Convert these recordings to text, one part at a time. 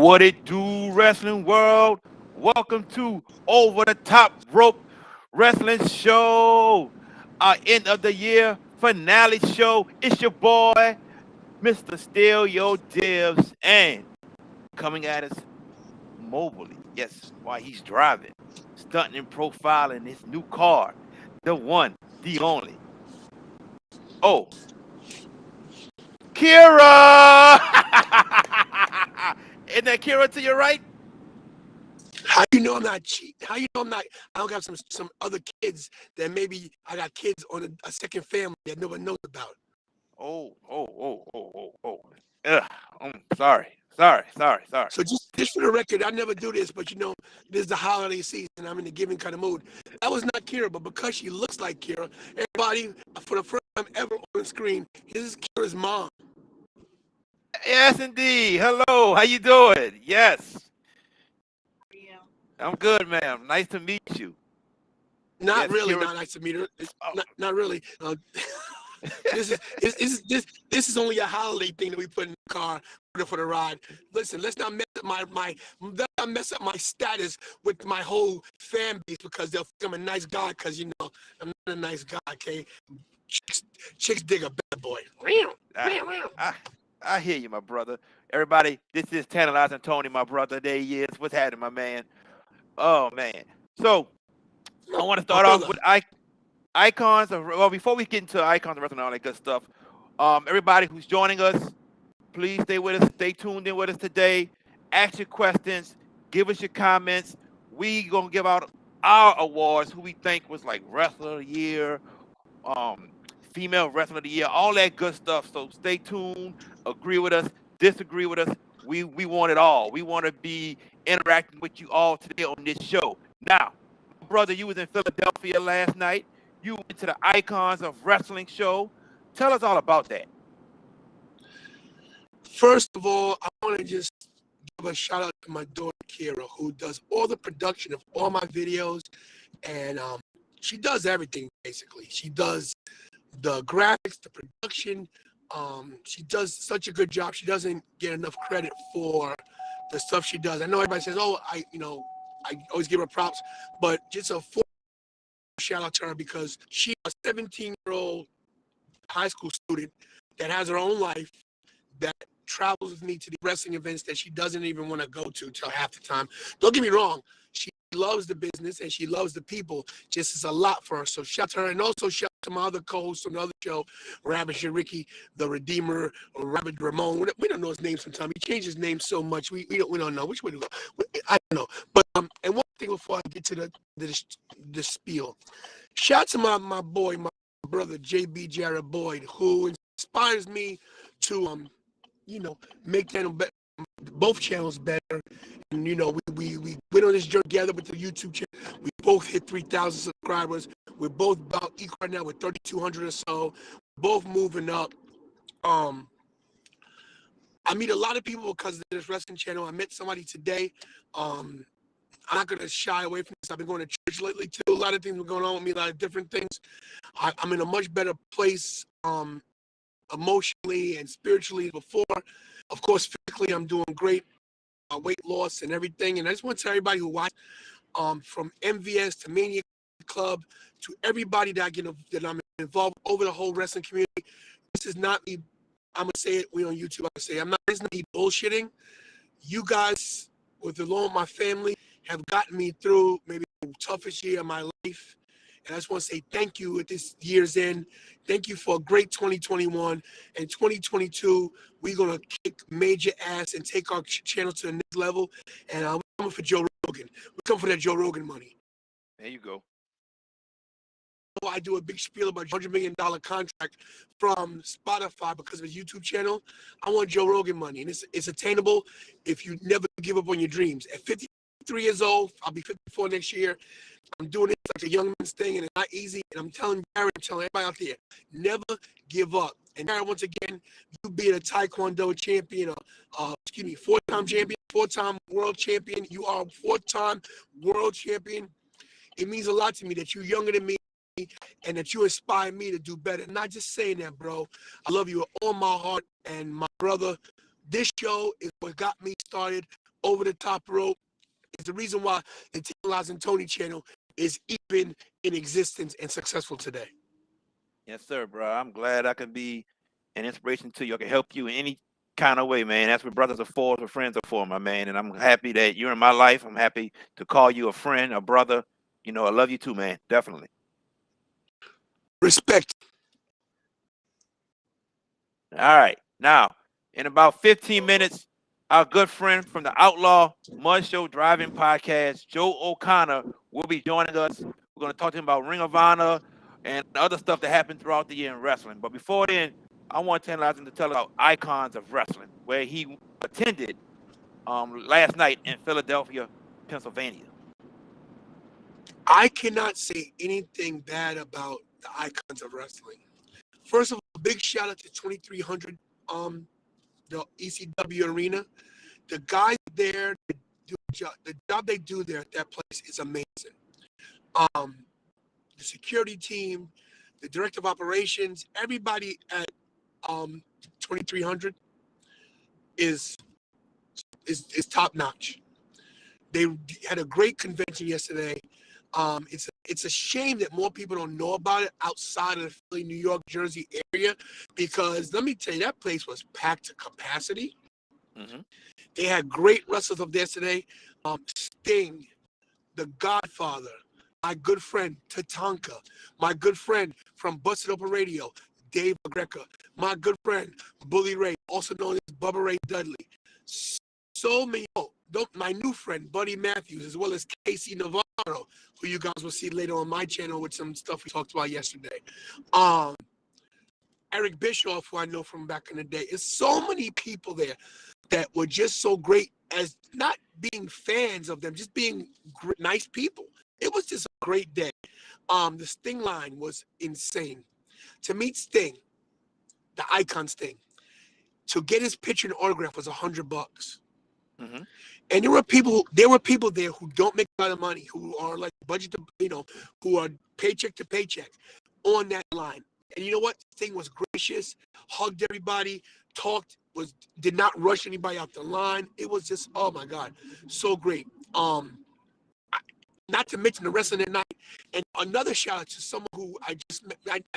What it do, wrestling world? Welcome to Over the Top Rope Wrestling Show, our end of the year finale show. It's your boy, Mr. Steal Your Dibs, and coming at us mobilely. Yes, while he's driving, stunting and profiling his new car, the one, the only. Oh, Kira! Isn't that Kira to your right? How you know I'm not cheating? How you know I'm not? I don't got some other kids that maybe I got kids on a second family that no one knows about. Oh. Ugh, sorry. So just for the record, I never do this, but this is the holiday season. I'm in the giving kind of mood. That was not Kira, but because she looks like Kira, everybody for the first time ever on the screen, this is Kira's mom. Yes, indeed. Hello, how you doing? Yes, I'm good, ma'am. Nice to meet you. Not Yes, really, Kira. not nice to meet her. Oh, Not really. This is only a holiday thing that we put in the car for the ride. Listen, let's not mess up my status with my whole fan base because they'll think I'm a nice guy because I'm not a nice guy. Okay, chicks dig a bad boy. I, I, I hear you, my brother. Everybody, this is Tantalizing Tony, my brother. There he is. What's happening, my man? Oh man. So I want to My start off brother. with icons of before we get into icons of wrestling and all that good stuff. Everybody who's joining us, please stay with us. Stay tuned in with us today. Ask your questions. Give us your comments. We gonna give out our awards. Who we think was like wrestler of the year, um, female wrestler of the year, all that good stuff. So stay tuned. Agree with us. Disagree with us. We want it all. We want to be interacting with you all today on this show. Now, my brother, you was in Philadelphia last night. You went to the Icons of Wrestling show. Tell us all about that. First of all, I want to just give a shout out to my daughter Kira, who does all the production of all my videos, and she does everything basically. She does the graphics, the production. She does such a good job. She doesn't get enough credit for the stuff she does. I know everybody says, "Oh, I always give her props," but just a full shout out to her because she's a 17-year-old high school student that has her own life that travels with me to the wrestling events that she doesn't even want to go to till half the time. Don't get me wrong. She loves the business and she loves the people. Just is a lot for her. So shout out to her, and also shout out to my other co-host on the other show, Rabbit Shariki, the Redeemer, or Rabbit Ramon. We don't know his name sometimes. He changed his name so much. We don't know which way to go. I don't know. But and one thing before I get to the spiel. Shout out to my boy, my brother JB Jarrett Boyd, who inspires me to make both channels better. And we went on this journey together with the YouTube channel. We both hit 3,000 subscribers. We're both about equal right now with 3,200 or so. Both moving up. I meet a lot of people because of this wrestling channel. I met somebody today. I'm not gonna shy away from this. I've been going to church lately too. A lot of things were going on with me, a lot of different things. I'm in a much better place emotionally and spiritually before. Of course, physically, I'm doing great. Weight loss and everything. And I just want to tell everybody who watched, from MVS to Mania Club to everybody that I'm involved over the whole wrestling community. This is not me. I'm gonna say it. We on YouTube. I'm not. This is not me bullshitting. You guys, along with my family, have gotten me through maybe the toughest year of my life. And I just want to say thank you at this year's end. Thank you for a great 2021. And 2022, we're going to kick major ass and take our channel to the next level. And we're coming for Joe Rogan. We're coming for that Joe Rogan money. There you go. I do a big spiel about $100 million contract from Spotify because of his YouTube channel. I want Joe Rogan money. And it's attainable if you never give up on your dreams. At 53 years old, I'll be 54 next year. I'm doing this like a young man's thing, and it's not easy. And I'm telling Jared, I'm telling everybody out there, never give up. And Jared, once again, you being a Taekwondo champion, four-time champion, four-time world champion. You are a four-time world champion. It means a lot to me that you're younger than me and that you inspire me to do better. Not just saying that, bro. I love you with all my heart. And my brother, this show is what got me started over the top rope. It's the reason why the Tantalizing Tony channel is even in existence and successful today. Yes, sir, bro. I'm glad I can be an inspiration to you. I can help you in any kind of way, man. That's what brothers are for, that's what friends are for, my man. And I'm happy that you're in my life. I'm happy to call you a friend, a brother. You know, I love you too, man. Definitely. Respect. All right. Now, in about 15 minutes, our good friend from the Outlaw Mud Show Driving Podcast, Joe O'Connor, will be joining us. We're going to talk to him about Ring of Honor and other stuff that happened throughout the year in wrestling. But before then, I want Tantalizing to tell about Icons of Wrestling, where he attended last night in Philadelphia, Pennsylvania. I cannot say anything bad about the Icons of Wrestling. First of all, big shout out to 2300, the ECW arena. The guys there, the job they do there at that place is amazing. The security team, the director of operations, everybody at 2300 is top notch. They had a great convention yesterday. It's a shame that more people don't know about it outside of the Philly, New York, Jersey area, because let me tell you, that place was packed to capacity. Mm-hmm. They had great wrestlers up there today. Sting, The Godfather, my good friend Tatanka, my good friend from Busted Open Radio, Dave Greca, my good friend Bully Ray, also known as Bubba Ray Dudley. So many, my new friend Buddy Matthews, as well as Casey Navarro, who you guys will see later on my channel with some stuff we talked about yesterday. Eric Bischoff, who I know from back in the day. There's so many people there that were just so great as not being fans of them, just being nice people. It was just a great day. The Sting line was insane. To meet Sting, the Icon Sting, to get his picture and autograph was $100. Mm-hmm. And there were people there who don't make a lot of money, who are like budget to, who are paycheck to paycheck on that line. And you know what? Sting was gracious, hugged everybody, did not rush anybody out the line. It was just, oh my God, so great. Not to mention the wrestling that night. And another shout out to someone who I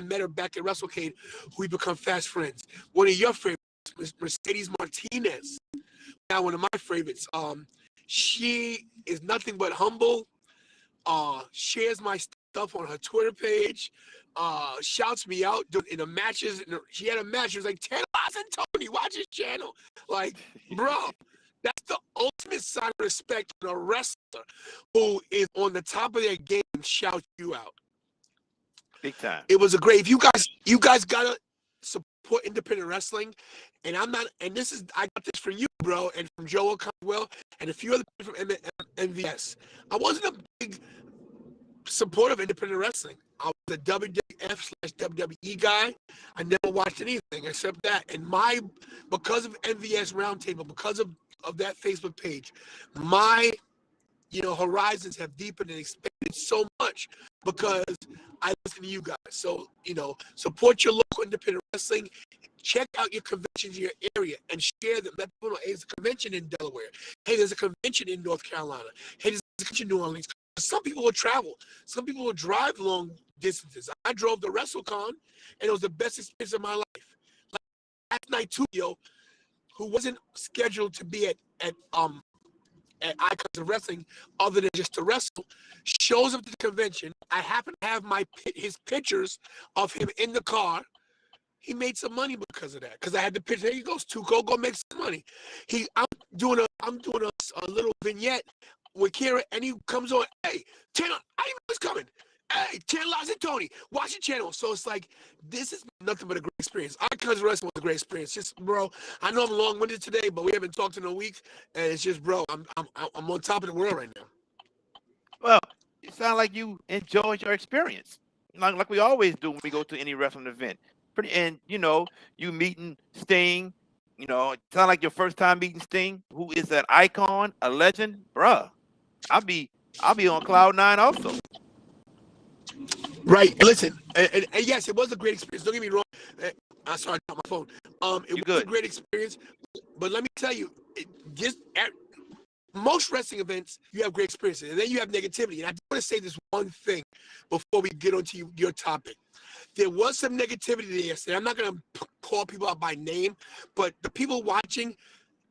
met her back at WrestleCade, who we become fast friends. One of your favorites, Mercedes Martinez. Now one of my favorites. She is nothing but humble. Shares my stuff on her Twitter page. Shouts me out in the matches. She had a match. She was like, Tantalizing Tony, watch his channel. Like, bro, that's the ultimate sign of respect for a wrestler who is on the top of their game and shout you out. Big time. It was a great. If you guys gotta support independent wrestling, and I got this from you, bro, and from Joe O'Connell, and a few other people from MVS. I wasn't a big supporter of independent wrestling. I was a WWF/WWE guy. I never watched anything except that. And because of MVS Roundtable, because of that Facebook page, my horizons have deepened and expanded so much because I listen to you guys. So, support your local independent wrestling. Check out your conventions in your area and share them. Let people know, hey, there's a convention in Delaware. Hey, there's a convention in North Carolina. Hey, there's a convention in New Orleans. Some people will travel. Some people will drive long distances. I drove to WrestleCon, and it was the best experience of my life. Like last night, too, who wasn't scheduled to be at Icons of Wrestling other than just to wrestle, shows up to the convention. I happen to have his pictures of him in the car. He made some money because of that. Because I had the picture. There he goes, Tuco, go make some money. I'm doing a little vignette with Kira, and he comes on, hey, Tanner, I didn't know he was coming. Hey, Tantalizing Tony, watch your channel. So it's like, this is nothing but a great experience. Icons of Wrestling was a great experience. Just, bro, I know I'm long-winded today, but we haven't talked in a week, and it's just, bro, I'm on top of the world right now. Well, it sounds like you enjoyed your experience, like we always do when we go to any wrestling event. And you meeting Sting. It sounds like your first time meeting Sting, who is an icon, a legend, bruh. I'll be on cloud 9 also. Right. Listen, and yes, it was a great experience. Don't get me wrong. I'm sorry, I dropped my phone. It was a great experience, but let me tell you, most wrestling events, you have great experiences, and then you have negativity. And I want to say this one thing before we get onto your topic. There was some negativity there yesterday. I'm not going to call people out by name, but the people watching,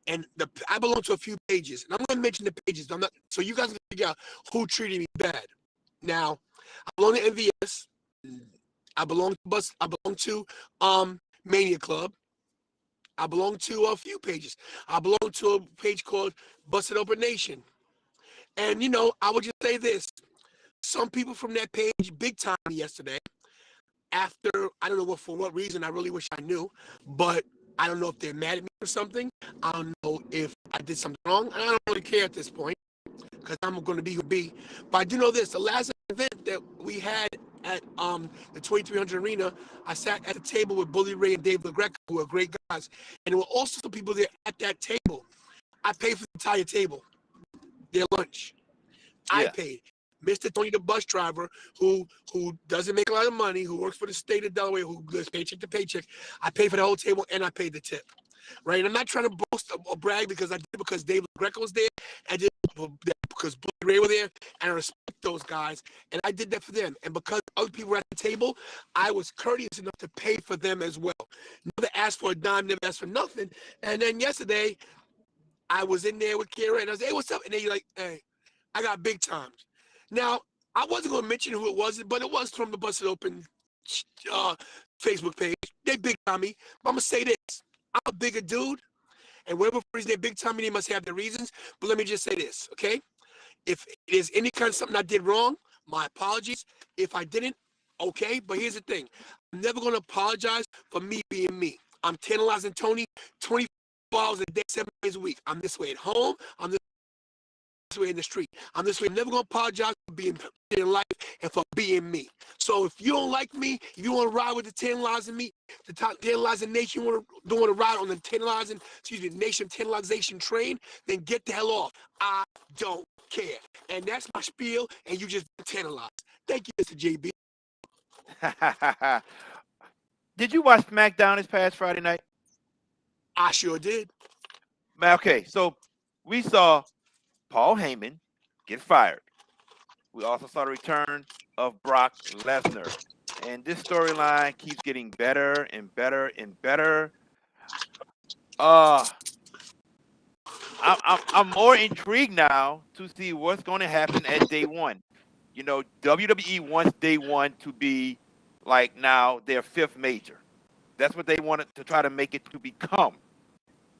and I belong to a few pages, and I'm going to mention the pages. So you guys can figure out who treated me bad. Now, I belong to MVS. I belong to Mania Club. I belong to a few pages. I belong to a page called Busted Open Nation. And, I would just say this. Some people from that page big time yesterday after, I don't know for what reason, I really wish I knew, but I don't know if they're mad at me for something. I don't know if I did something wrong. And I don't really care at this point because I'm going to be who be. But I do know this. The last event that we had at the 2300 Arena, I sat at a table with Bully Ray and Dave LaGreca, who are great guys. And there were also some people there at that table. I paid for the entire table, their lunch. Yeah. I paid. Mr. Tony, the bus driver, who doesn't make a lot of money, who works for the state of Delaware, who lives paycheck to paycheck, I paid for the whole table and I paid the tip. Right? And I'm not trying to boast or brag because I did it because Dave LaGreca was there. I did it because Bully Ray were there, and I respect those guys. And I did that for them. And because other people were at the table, I was courteous enough to pay for them as well. Never asked for a dime, never asked for nothing. And then yesterday, I was in there with Kira, and I was like, hey, what's up? And they're like, hey, I got big times. Now, I wasn't going to mention who it was, but it was from the Busted Open Facebook page. They big time me. But I'm going to say this. I'm a bigger dude, and whatever reason they big time me, they must have their reasons. But let me just say this, okay? If there's any kind of something I did wrong, my apologies. If I didn't, okay? But here's the thing. I'm never going to apologize for me being me. I'm Tantalizing Tony 24 hours a day, 7 days a week. I'm this way at home. I'm this way in the street. I'm this way. I'm never going to apologize for being in life and for being me. So if you don't like me, if you want to ride with the Tantalizing me, the Tantalizing Nation, don't want to ride on the Nation Tantalization train, then get the hell off. I don't care. And that's my spiel, and you just tantalize. Thank you, Mr. JB. Did you watch SmackDown this past Friday night? I sure did. Okay, so we saw Paul Heyman get fired. We also saw the return of Brock Lesnar. And this storyline keeps getting better and better and better. I'm more intrigued now to see what's going to happen at day one. WWE wants day one to be like now their fifth major. That's what they wanted to try to make it to become.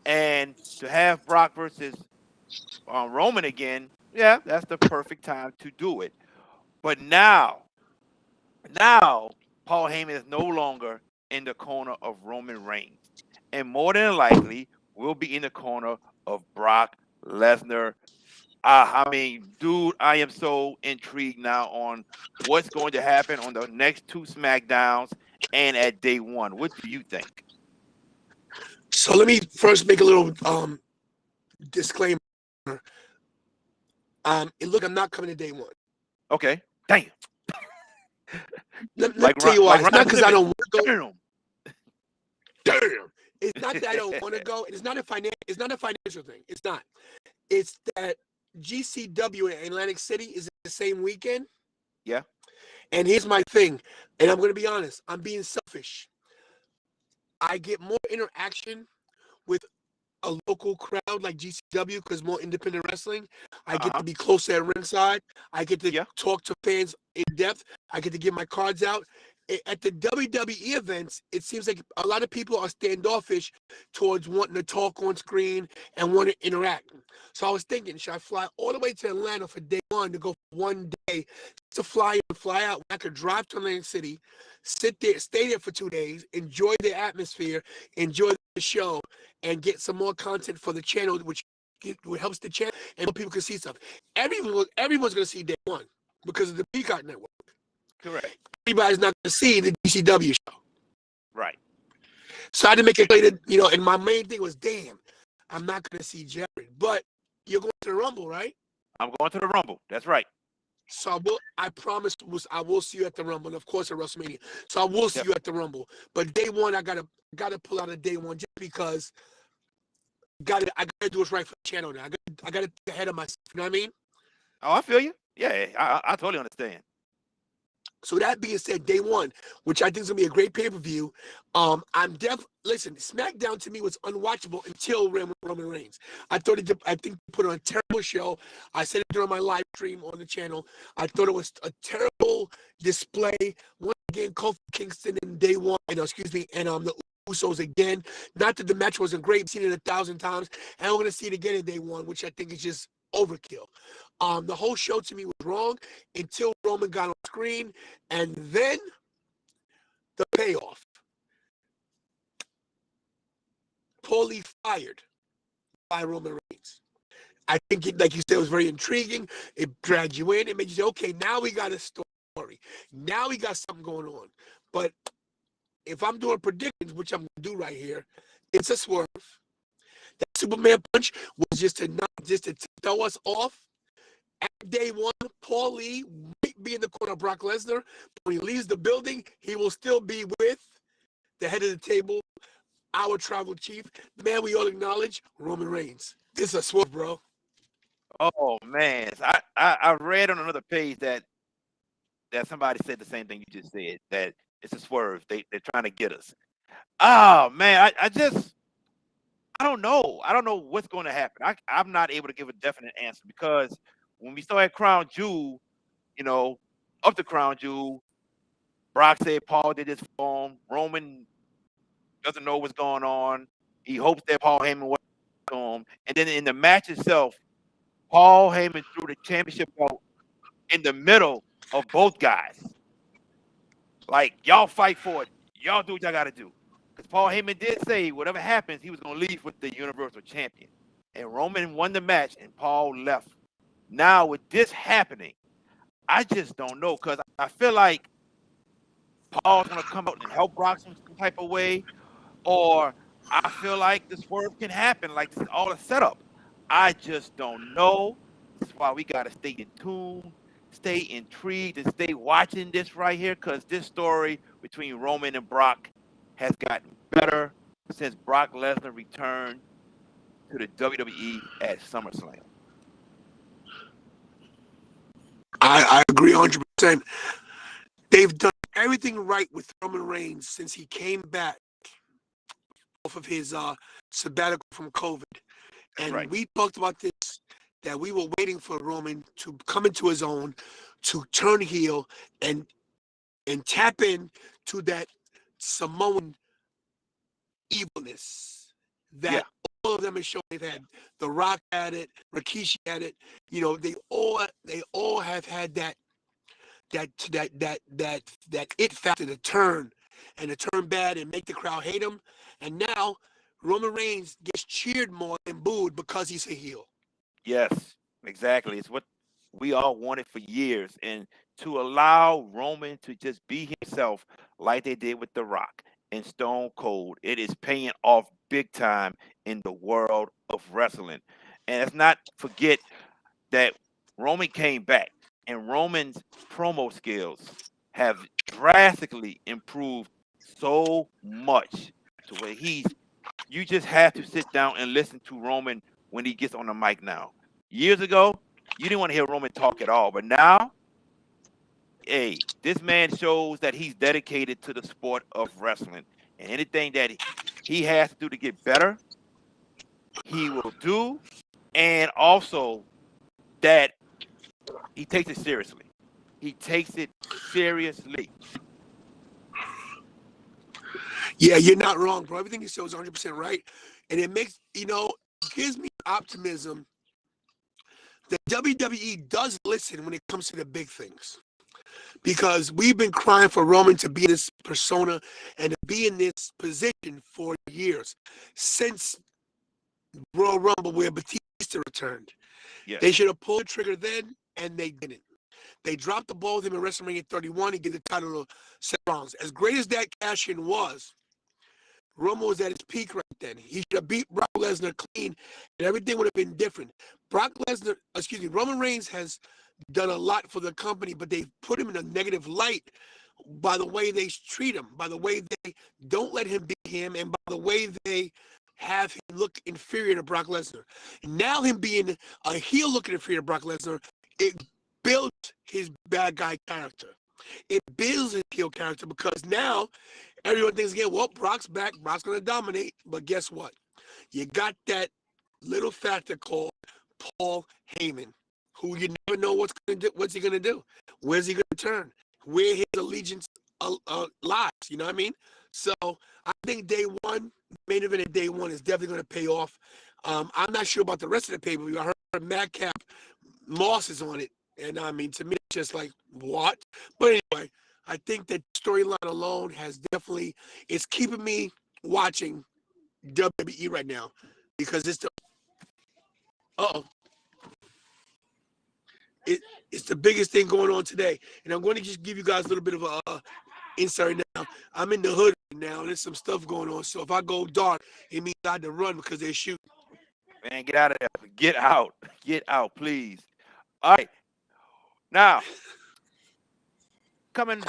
And to have Brock versus Roman again, yeah, that's the perfect time to do it. But now Paul Heyman is no longer in the corner of Roman Reigns, and more than likely will be in the corner of Brock Lesnar. I mean, dude, I am so intrigued now on what's going to happen on the next two SmackDowns and at day one. What do you think? So let me first make a little disclaimer. Look, I'm not coming to day one. Okay. Damn. Let me tell you why. It's not because I don't want to go. Damn. It's not that I don't want to go. It's not a financial thing. It's not. It's that GCW in Atlantic City is the same weekend. Yeah. And here's my thing. And I'm going to be honest. I'm being selfish. I get more interaction with a local crowd like GCW because more independent wrestling. I get to be closer at ringside. I get to talk to fans in depth. I get to get my cards out. At the WWE events, it seems like a lot of people are standoffish towards wanting to talk on screen and want to interact. So I was thinking, should I fly all the way to Atlanta for day one to go for one day to fly in and fly out? I could drive to Atlantic City, sit there, stay there for 2 days, enjoy the atmosphere, enjoy the show, and get some more content for the channel, which helps the channel and more people can see stuff. Everyone's going to see day one because of the Peacock Network. Correct. Everybody's not going to see the GCW show. Right. So I had to make it clear that, and my main thing was, damn, I'm not going to see Jared. But you're going to the Rumble, right? I'm going to the Rumble. That's right. So I promise I will see you at the Rumble, and of course at WrestleMania. So I will see you at the Rumble. But day one, I gotta pull out a day one just because I gotta do what's right for the channel now. I gotta get ahead of myself. You know what I mean? Oh, I feel you. Yeah, I totally understand. So that being said, day one, which I think is gonna be a great pay-per-view, listen, SmackDown to me was unwatchable until Roman Reigns. I think they put on a terrible show. I said it during my live stream on the channel. I thought it was a terrible display. Once again, Kofi Kingston in day one, and the Usos again. Not that the match wasn't great, I've seen it 1,000 times, and I'm gonna see it again in day one, which I think is just overkill. The whole show to me was wrong until Roman got on screen, and then the payoff. Paulie fired by Roman Reigns. I think, like you said, it was very intriguing. It dragged you in. It made you say, okay, now we got a story. Now we got something going on. But if I'm doing predictions, which I'm going to do right here, it's a swerve. That Superman punch was just to throw us off. At day one, Paul Lee might be in the corner of Brock Lesnar. When he leaves the building, he will still be with the head of the table, our tribal chief, the man we all acknowledge, Roman Reigns. This is a swerve, bro. Oh man, I read on another page that somebody said the same thing you just said, that it's a swerve. They're trying to get us. Oh man, I don't know. I don't know what's going to happen. I'm not able to give a definite answer because when we started Crown Jewel, up to Crown Jewel, Brock said Paul did this for him. Roman doesn't know what's going on. He hopes that Paul Heyman was to him. And then in the match itself, Paul Heyman threw the championship belt in the middle of both guys. Like, y'all fight for it. Y'all do what y'all got to do. Because Paul Heyman did say whatever happens, he was going to leave with the Universal Champion. And Roman won the match, and Paul left. Now, with this happening, I just don't know. Because I feel like Paul's going to come out and help Brock some type of way. Or I feel like the swerve can happen. Like, this is all a setup. I just don't know. That's why we got to stay in tune, stay intrigued, and stay watching this right here. Because this story between Roman and Brock has gotten better since Brock Lesnar returned to the WWE at SummerSlam. I agree 100%. They've done everything right with Roman Reigns since he came back off of his sabbatical from COVID. And we talked about this, that we were waiting for Roman to come into his own, to turn heel and tap in to that Samoan evilness that all of them have shown. They've had The Rock at it, Rikishi at it. They all have had that it factor to turn bad and make the crowd hate him. And now Roman Reigns gets cheered more than booed because he's a heel. Yes, exactly. It's what we all wanted for years. And to allow Roman to just be himself like they did with The Rock and Stone Cold, it is paying off big time in the world of wrestling. And let's not forget that Roman came back, and Roman's promo skills have drastically improved so much to where you just have to sit down and listen to Roman when he gets on the mic now. Years ago, you didn't want to hear Roman talk at all, but now, hey, this man shows that he's dedicated to the sport of wrestling, and anything that he has to do to get better, he will do, and also that he takes it seriously. He takes it seriously. Yeah, you're not wrong, bro. Everything you said was 100% right. And it makes, gives me optimism that WWE does listen when it comes to the big things. Because we've been crying for Roman to be in this persona and to be in this position for years. Since Royal Rumble, where Batista returned. Yes. They should have pulled the trigger then, and they didn't. They dropped the ball with him in WrestleMania 31 and get the title to Seth Rollins. As great as that cash-in was, Roman was at his peak right then. He should have beat Brock Lesnar clean, and everything would have been different. Roman Reigns has done a lot for the company, but they've put him in a negative light by the way they treat him, by the way they don't let him be him, and by the way they have him look inferior to Brock Lesnar. Now him being a heel looking inferior to Brock Lesnar, it builds his bad guy character. It builds his heel character because now everyone thinks again, well, Brock's back, Brock's gonna dominate. But guess what? You got that little factor called Paul Heyman, who you never know what's he gonna do, where's he gonna turn, where his allegiance lies. You know what I mean? So I think day one, main event at day one is definitely gonna pay off. I'm not sure about the rest of the pay-per-view. I heard Madcap Moss is on it, and I mean, to me, it's just like what? But anyway, I think that storyline alone has definitely it's keeping me watching WWE right now because it's the it's the biggest thing going on today. And I'm going to just give you guys a little bit of a insight now. I'm in the hood right now, and there's some stuff going on. So if I go dark, it means I had to run because they're shooting. Man, get out of there. Get out. Get out, please. All right. Now, come and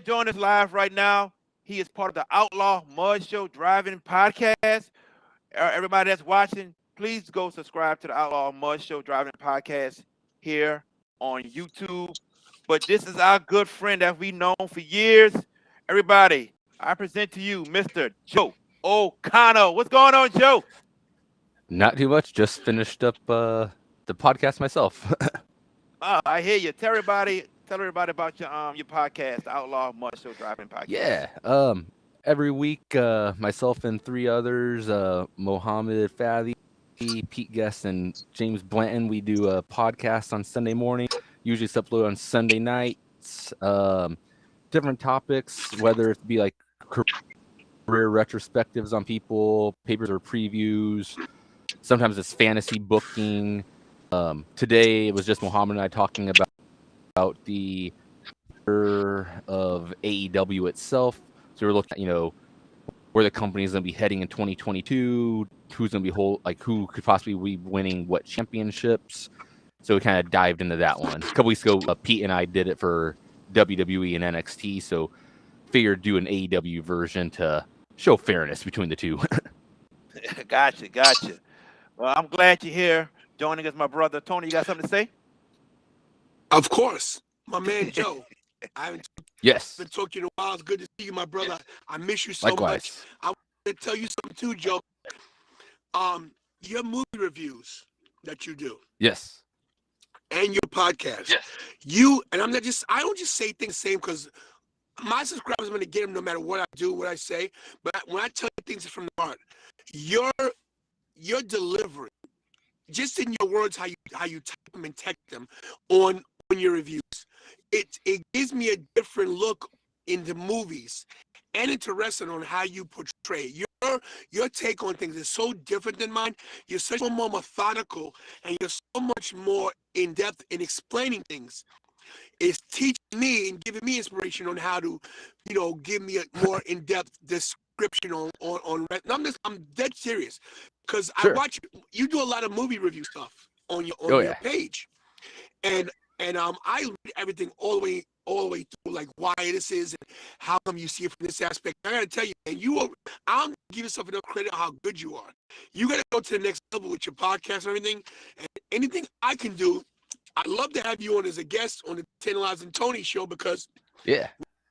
join us live right now. He is part of the Outlaw Mud Show Driving Podcast. Everybody that's watching, please go subscribe to the Outlaw Mud Show Driving Podcast here on YouTube. But this is our good friend that we've known for years. Everybody, I present to you Mr. Joe O'Connor. What's going on, Joe? Not too much. Just finished up the podcast myself. I hear you. Tell everybody about your podcast, the Outlaw Mud Show Driving Podcast. Yeah. Every week, myself and three others, Mohammed Fadi, Pete Guest, and James Blanton, we do a podcast on Sunday morning. Usually it's uploaded on Sunday nights. Different topics, whether it be like career retrospectives on people, papers or previews. Sometimes it's fantasy booking. Today it was just Mohammed and I talking about the of AEW itself. So we're looking at, where the company is going to be heading in 2022, who's going to be who could possibly be winning what championships. So we kind of dived into that one. A couple weeks ago, Pete and I did it for WWE and NXT. So figured do an AEW version to show fairness between the two. Gotcha. Well, I'm glad you're here joining us, my brother. Tony, you got something to say? Of course, my man Joe. I haven't been talking to you in a while. It's good to see you, my brother. I miss you so much. I want to tell you something too, Joe. Your movie reviews that you do. Yes. And your podcast. Yes. I don't just say things the same because my subscribers are going to get them no matter what I do, what I say. But when I tell you things from the heart, your delivery, just in your words, how you type them and text them on your reviews, it gives me a different look into movies and into wrestling on how you portray. Your take on things is so different than mine. You're so much more methodical and you're so much more in depth in explaining things. It's teaching me and giving me inspiration on how to, give me a more in-depth description on I'm dead serious because I watch you do a lot of movie review stuff on your page, and I read everything all the way through, like why this is and how come you see it from this aspect. I gotta tell you, man, I'm give yourself enough credit how good you are. You gotta go to the next level with your podcast and everything. And anything I can do, I'd love to have you on as a guest on the Tantalizing Tony show because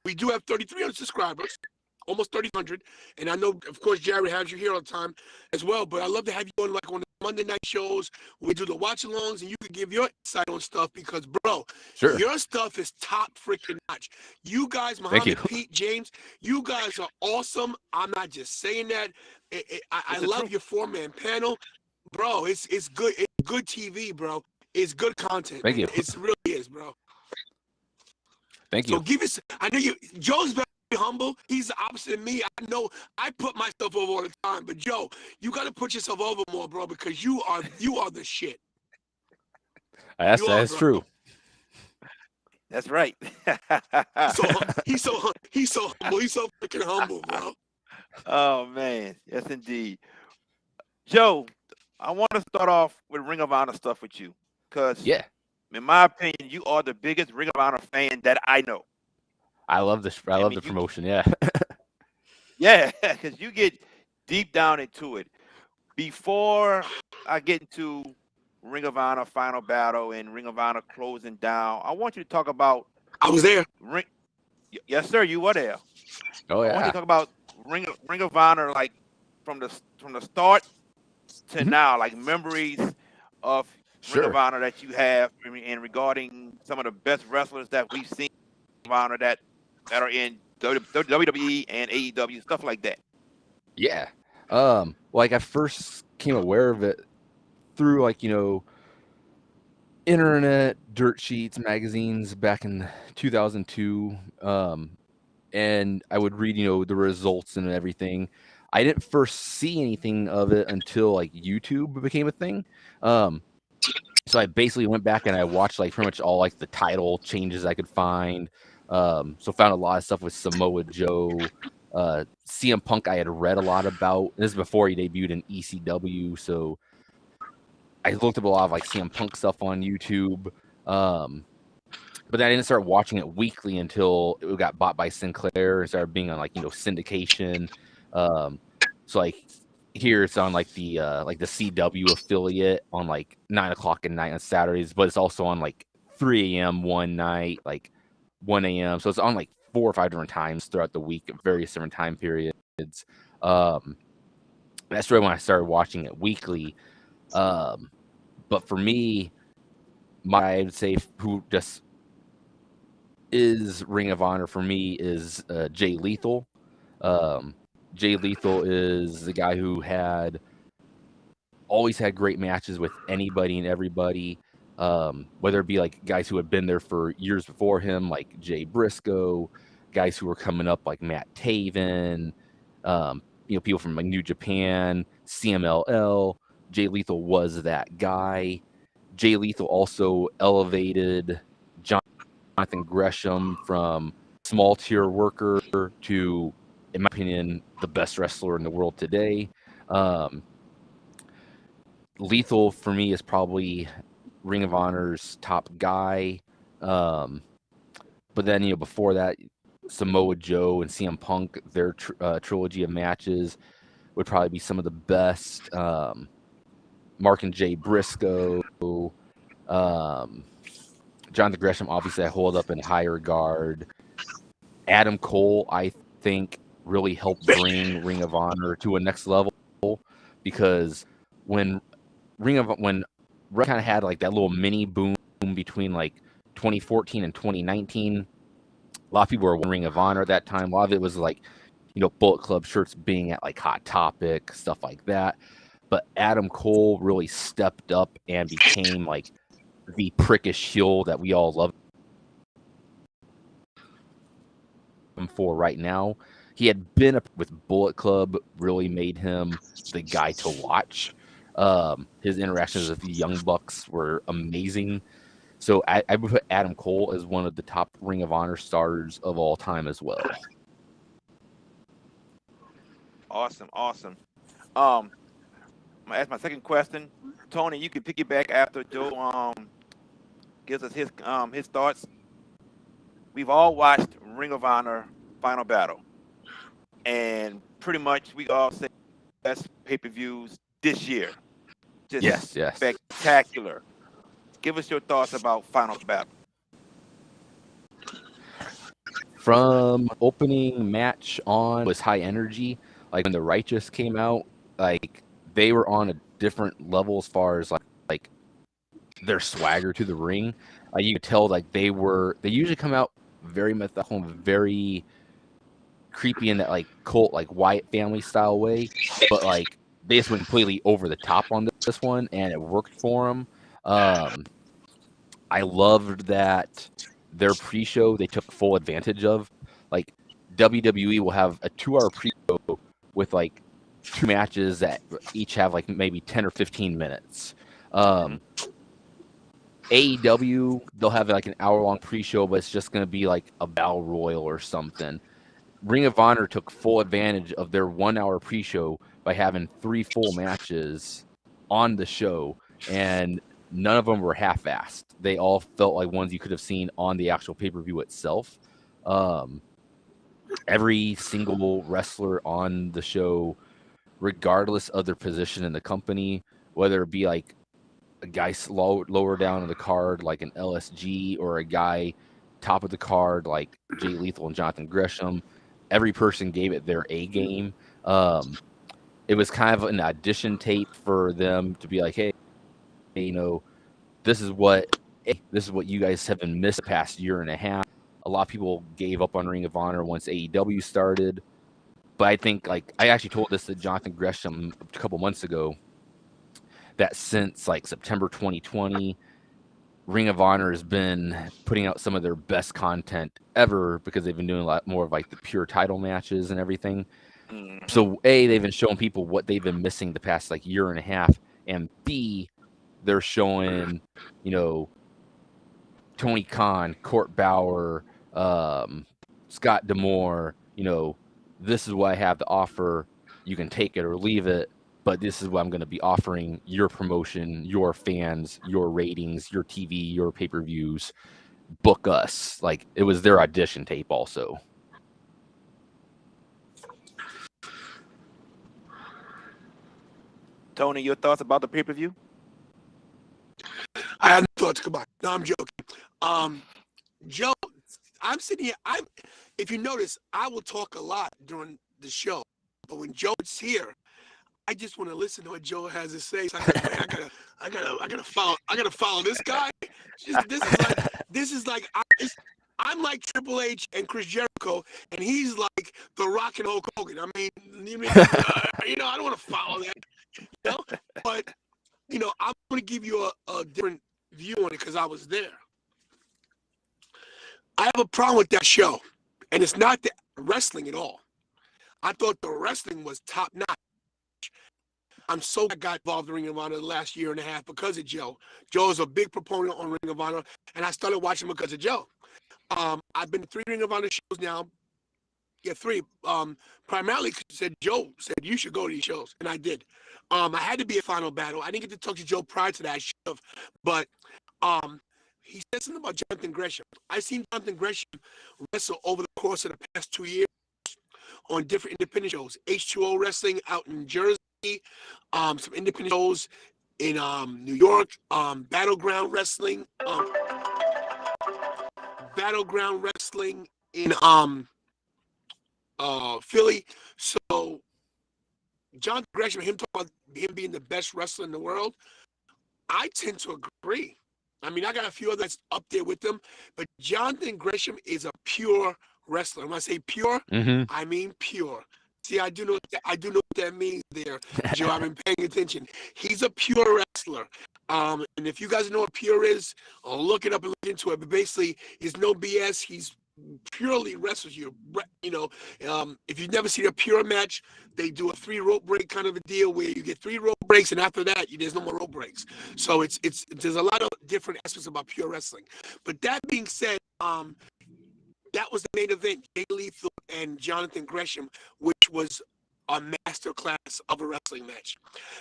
we do have 3,300 subscribers, almost 3,000, and I know, of course, Jared has you here all the time as well. But I'd love to have you on on the Monday night shows. We do the watch-alongs, and you can give your insight on stuff because, bro, your stuff is top freaking notch. You guys, Muhammad, Pete, James, you guys are awesome. I'm not just saying that. I love your 4-man panel, bro. It's good. It's good TV, bro. It's good content. Thank you. It really is, bro. Thank you. So give us. I know Joe's very humble. He's the opposite of me. I know I put myself over all the time, but Joe, you got to put yourself over more, bro, because you are the shit. That's true. That's right. He's so humble. He's so freaking humble, bro. Oh man, yes indeed. Joe, I want to start off with Ring of Honor stuff with you, because in my opinion, you are the biggest Ring of Honor fan that I know. I love this. I love the promotion. Yeah. Yeah, because you get deep down into it. Before I get into Ring of Honor Final Battle and Ring of Honor closing down, I want you to talk about I was there. Ring. Yes, sir, you were there. Oh I want you yeah. to talk about Ring of Honor, like from the start to Mhm. now, like memories of Ring of Sure. Honor that you have, and regarding some of the best wrestlers that we've seen in Ring of Honor that are in WWE and AEW, stuff like that. Yeah. Like I first came aware of it through like, internet dirt sheets, magazines back in 2002. And I would read, the results and everything. I didn't first see anything of it until like YouTube became a thing. Um, so I basically went back and I watched like pretty much all like the title changes I could find. So found a lot of stuff with Samoa Joe, CM Punk. I had read a lot about. This is before he debuted in ECW, so I looked up a lot of like CM Punk stuff on YouTube. But then I didn't start watching it weekly until it got bought by Sinclair and started being on like syndication. Um, so like here it's on like the CW affiliate on like 9 o'clock at night on Saturdays, but it's also on like 3 a.m. one night, like 1 a.m. So it's on like 4 or 5 different times throughout the week at various different time periods. Um, that's really when I started watching it weekly. But for me, I would say who just is Ring of Honor for me is Jay Lethal. Jay Lethal is the guy who always had great matches with anybody and everybody, whether it be like guys who had been there for years before him, like Jay Briscoe, guys who were coming up like Matt Taven, people from like New Japan, CMLL. Jay Lethal was that guy. Jay Lethal also elevated Jonathan Gresham from small tier worker to, in my opinion, the best wrestler in the world today. Lethal for me is probably Ring of Honor's top guy. But then, before that, Samoa Joe and CM Punk, their trilogy of matches would probably be some of the best. Mark and Jay Briscoe, Jonathan Gresham, obviously, I hold up in high regard. Adam Cole, I think, really helped bring Ring of Honor to a next level because when when kind of had like that little mini boom between like 2014 and 2019, a lot of people were Ring of Honor at that time. A lot of it was like, Bullet Club shirts being at like Hot Topic, stuff like that. But Adam Cole really stepped up and became like the prickish heel that we all love him for right now. He had been up with Bullet Club, really made him the guy to watch. His interactions with the Young Bucks were amazing. So I would put Adam Cole as one of the top Ring of Honor stars of all time as well. Awesome. I'm gonna ask my second question. Tony, you can piggyback after Joe gives us his thoughts. We've all watched Ring of Honor Final Battle, and pretty much we all say best pay-per-views this year. Just Yes. spectacular. Give us your thoughts about Final Battle. From opening match on was high energy. Like when the Righteous came out, like they were on a different level as far as like their swagger to the ring. You could tell like they usually come out very methodical, very creepy in that like cult, like Wyatt family style way, but like they just went completely over the top on this one, and it worked for them. I loved that their pre-show they took full advantage of. Like WWE will have a 2-hour pre-show with like 2 matches that each have like maybe 10 or 15 minutes. AEW, they'll have like an hour-long pre-show, but it's just going to be like a battle royal or something. Ring of Honor took full advantage of their 1-hour pre-show by having 3 full matches on the show, and none of them were half-assed. They all felt like ones you could have seen on the actual pay-per-view itself. Every single wrestler on the show regardless of their position in the company, whether it be like a guy lower down in the card like an LSG or a guy top of the card like Jay Lethal and Jonathan Gresham. Every person gave it their A game. It was kind of an audition tape for them to be like, hey, you know, this is what you guys have been missed the past year and a half. A lot of people gave up on Ring of Honor once AEW started. But I think, like, I actually told this to Jonathan Gresham a couple months ago, that since like September 2020, Ring of Honor has been putting out some of their best content ever because they've been doing a lot more of like the pure title matches and everything. Mhm. So A, they've been showing people what they've been missing the past like year and a half, and B, they're showing, you know, Tony Khan, Court Bauer, Scott D'Amore, you know, this is what I have to offer. You can take it or leave it, but this is what I'm going to be offering your promotion, your fans, your ratings, your TV, your pay-per-views. Book us. Like, it was their audition tape also. Tony, your thoughts about the pay-per-view? I have no thoughts. Come on. No, I'm joking. Joe, I'm sitting here. If you notice, I will talk a lot during the show, but when Joe's here, I just want to listen to what Joe has to say. So I gotta follow this guy. This is like I'm like Triple H and Chris Jericho, and he's like The Rock and Hulk Hogan. I mean, I don't want to follow that, But I'm going to give you a different view on it because I was there. I have a problem with that show, and it's not the wrestling at all. I thought the wrestling was top notch. I'm so glad I got involved in Ring of Honor the last year and a half because of Joe. Joe is a big proponent on Ring of Honor, and I started watching because of Joe. I've been to 3 Ring of Honor shows now. Yeah, 3. Primarily because Joe said you should go to these shows, and I did. I had to be a Final Battle. I didn't get to talk to Joe prior to that. I should have, but he said something about Jonathan Gresham. I've seen Jonathan Gresham wrestle over the course of the past 2 years on different independent shows. H2O Wrestling out in Jersey, some independent shows in New York, Battleground Wrestling in Philly. So Jonathan Gresham, him talking about him being the best wrestler in the world, I tend to agree. I mean, I got a few others up there with them, but Jonathan Gresham is a pure wrestler. When I say pure, I mean pure. See, I do know what that means there, Joe. I've been paying attention. He's a pure wrestler. And if you guys know what pure is, I'll look it up and look into it. But basically, it's no BS. He's purely wrestles you. If you've never seen a pure match, they do a 3 rope break kind of a deal where you get 3 rope breaks, and after that, there's no more rope breaks. So there's a lot of different aspects about pure wrestling. But that being said, that was the main event, Jay Lethal and Jonathan Gresham, which was a master class of a wrestling match.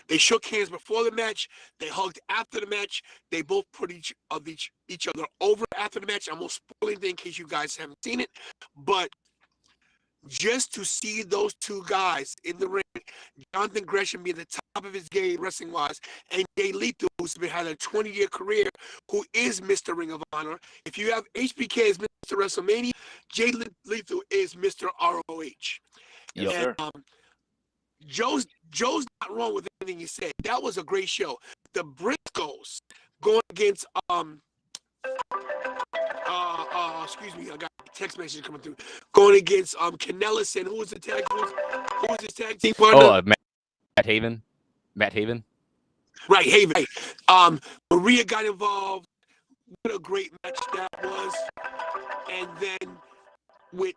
They shook hands before the match. They hugged after the match. They both put each other over after the match. I'm going to spoil anything in case you guys haven't seen it. But just to see those 2 guys in the ring, Jonathan Gresham being the top of his game wrestling-wise, and Jay Lethal, who's had a 20-year career, who is Mr. Ring of Honor. If you have HBK as Mr. WrestleMania, Jay Lethal is Mr. ROH. Yes, And sir. Joe's not wrong with anything he said. That was a great show. The Briscoes going against excuse me, I got a text message coming through. Going against Kanellis, and who was his tag team partner? Oh, Matt Haven. Right, Haven. Maria got involved. What a great match that was. And then with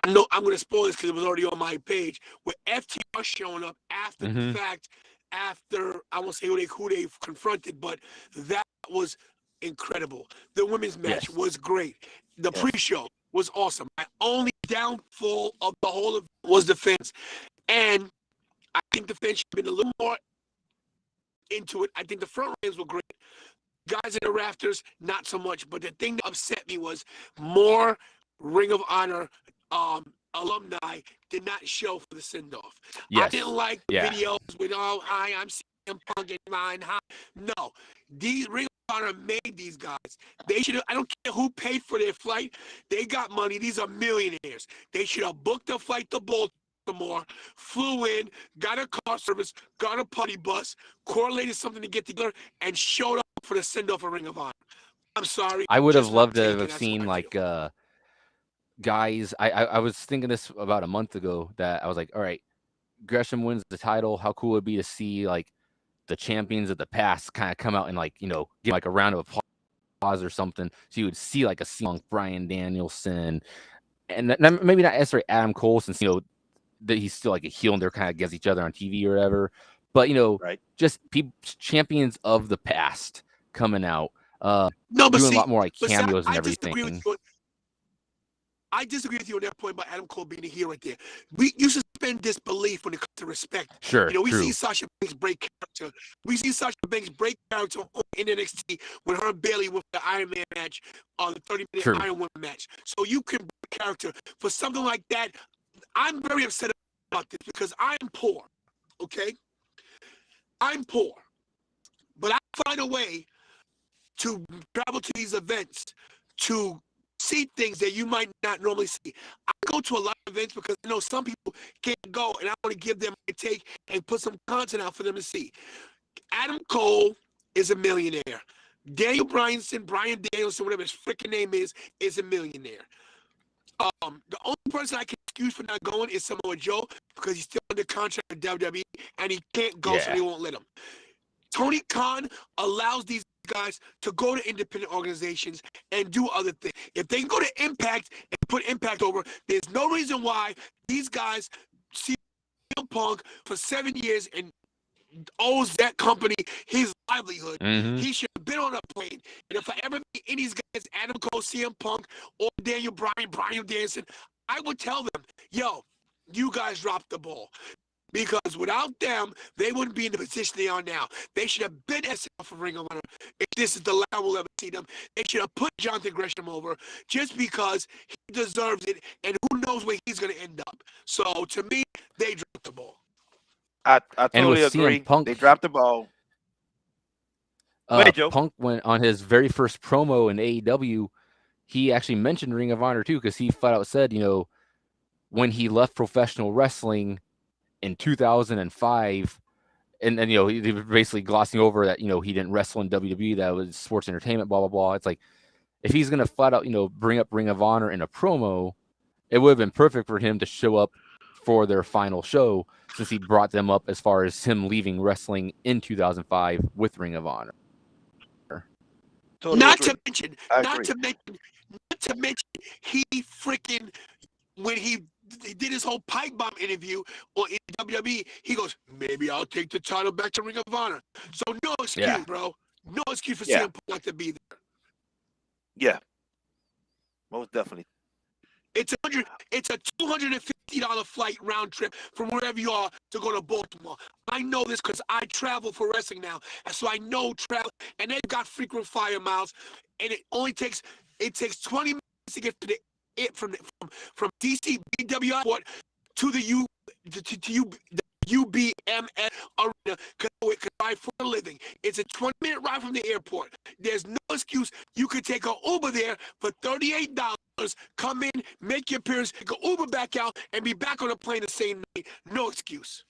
I know I'm gonna spoil this because it was already on my page, with FTR showing up after the fact, after I won't say who they confronted, but that was incredible. The women's match was great. The pre-show was awesome. My only downfall of the whole event was the fans. And I think the fans should have been a little more into it. I think the front ranks were great. Guys in the rafters, not so much. But the thing that upset me was more Ring of Honor alumni did not show for the send-off. Yes. I didn't like the Yeah. videos with, oh, hi, I'm CM Punk and mine. Hi. No, these Ring of Honor made these guys. They should have, I don't care who paid for their flight. They got money. These are millionaires. They should have booked a flight to Baltimore, flew in, got a car service, got a party bus, correlated something to get together, and showed up for the send-off of Ring of Honor. I'm sorry. I would have just my loved to take, and have that's seen how I like feel. guys. I was thinking this about a month ago that I was like, all right, Gresham wins the title. How cool would it be to see like the champions of the past kind of come out and like, you know, give like a round of applause or something. So you would see like a CM Brian Danielson and maybe not necessarily Adam Cole, since, you know, that he's still like a heel and they're kind of against each other on TV or whatever. But, you know, Right. just people, champions of the past coming out, No, but doing see, a lot more like but see, cameos and I everything. disagree with you. I disagree with you on that point about Adam Cole being a heel right there. You suspend disbelief when it comes to respect. Sure, You know, we true. see Sasha Banks break character. We see Sasha Banks break character in NXT when her and Bayley with the Iron Man match, the 30-minute True. Iron Woman match. So you can break character for something like that. I'm very upset about this because I'm poor. Okay, I'm poor, but I find a way to travel to these events to see things that you might not normally see. I go to a lot of events because I know some people can't go, and I want to give them my take and put some content out for them to see. Adam Cole is a millionaire. Daniel Bryan Danielson, whatever his freaking name is a millionaire. The only person I can excuse for not going is Samoa Joe because he's still under contract with WWE and he can't go, so Yeah. they won't let him. Tony Khan allows these guys to go to independent organizations and do other things. If they go to Impact and put Impact over, there's no reason why these guys see Punk for 7 years and owes that company his livelihood. Mm-hmm. He should have been on a plane. And if I ever meet any of these guys, Adam Cole, CM Punk, or Daniel Bryan, Brian Danielson, I would tell them, yo, you guys dropped the ball. Because without them, they wouldn't be in the position they are now. They should have been SL for Ring of Honor. If this is the last we'll ever see them, they should have put Jonathan Gresham over just because he deserves it, and who knows where he's going to end up. So to me, they dropped the ball. I And with totally agree. CM Punk, They dropped the ball. Go ahead, Joe. Punk went on his very first promo in AEW. He actually mentioned Ring of Honor too, because he flat out said, you know, when he left professional wrestling in 2005, and you know, he was basically glossing over that, you know, he didn't wrestle in WWE, that was sports entertainment, blah blah blah. It's like, if he's gonna flat out, you know, bring up Ring of Honor in a promo, it would have been perfect for him to show up for their final show, since he brought them up as far as him leaving wrestling in 2005 with Ring of Honor. Totally Not agree. to mention, I not agree. to mention, he freaking, when he did his whole pipe bomb interview on WWE, he goes, maybe I'll take the title back to Ring of Honor. So no excuse, Yeah. bro. No excuse for Yeah. CM Punk not to be there. Yeah. Most definitely. It's a $250 flight round trip from wherever you are to go to Baltimore. I know this because I travel for wrestling now, and so I know travel. And they've got frequent flyer miles, and it takes 20 minutes to get to from DC BW Airport to the UBMS arena because I for a living. It's a 20-minute ride from the airport. There's no excuse. You could take an Uber there for $38. Come in, make your appearance, take an Uber back out, and be back on the plane the same night. No excuse.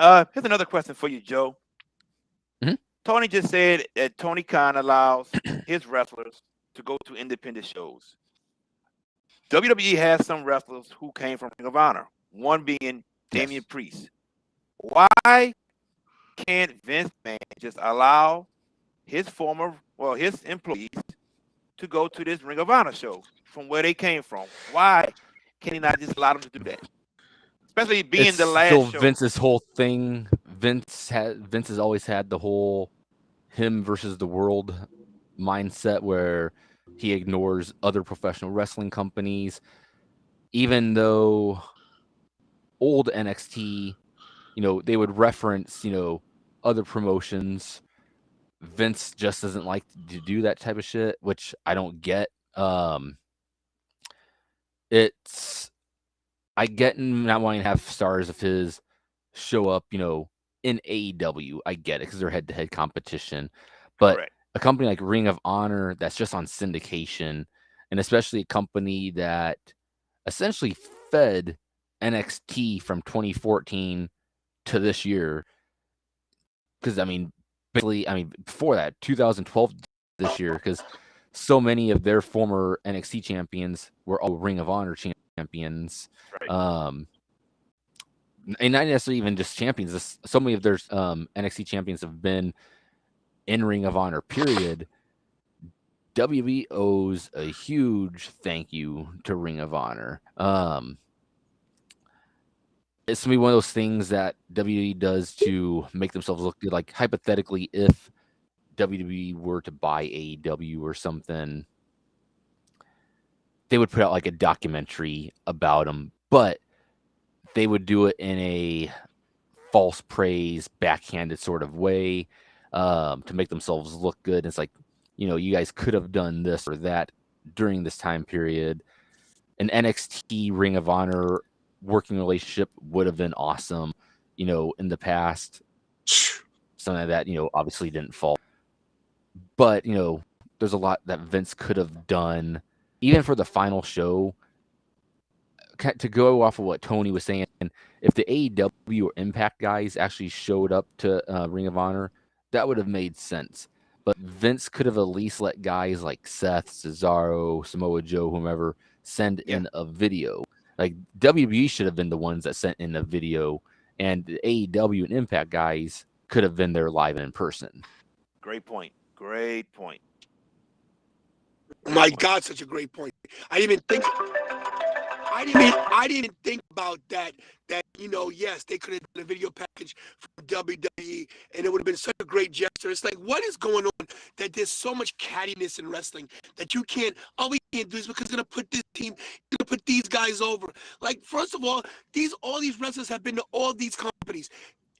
Here's another question for you, Joe. Mhm. Tony just said that Tony Khan allows his wrestlers to go to independent shows. WWE has some wrestlers who came from Ring of Honor, one being Damian Yes. Priest. Why can't Vince McMahon just allow his employees to go to this Ring of Honor show from where they came from? Why can he not just allow them to do that? Especially being It's the last still show. Vince's whole thing. Vince has always had the whole him versus the world mindset, where he ignores other professional wrestling companies, even though old NXT, you know, they would reference, you know, other promotions. Vince just doesn't like to do that type of shit, which I don't get. I get not wanting to have stars of his show up, in AEW. I get it because they're head-to-head competition. But Correct. a company like Ring of Honor that's just on syndication, and especially a company that essentially fed NXT from 2014 to this year. Because, basically, before that, 2012 this year, because so many of their former NXT champions were all Ring of Honor champions. Right. And not necessarily even just champions. So many of their NXT champions have been in Ring of Honor, period. WWE owes a huge thank you to Ring of Honor. It's going to be one of those things that WWE does to make themselves look good. Like, hypothetically, if WWE were to buy AEW or something, they would put out like a documentary about them, but they would do it in a false praise, backhanded sort of way to make themselves look good. And it's like, you guys could have done this or that during this time period. An NXT Ring of Honor working relationship would have been awesome, in the past. Something that, obviously didn't fall. But, there's a lot that Vince could have done, even for the final show. To go off of what Tony was saying, if the AEW or Impact guys actually showed up to Ring of Honor, that would have made sense. But Vince could have at least let guys like Seth, Cesaro, Samoa Joe, whomever, send in a video. Like, WWE should have been the ones that sent in a video, and the AEW and Impact guys could have been there live and in person. Great point. Great point. My God, such a great point. I didn't even think about that. Yes, they could have done a video package from WWE, and it would have been such a great gesture. It's like, what is going on that there's so much cattiness in wrestling that you can't? All we can't do is because we're gonna put this team, gonna put these guys over. Like, first of all, all these wrestlers have been to all these companies.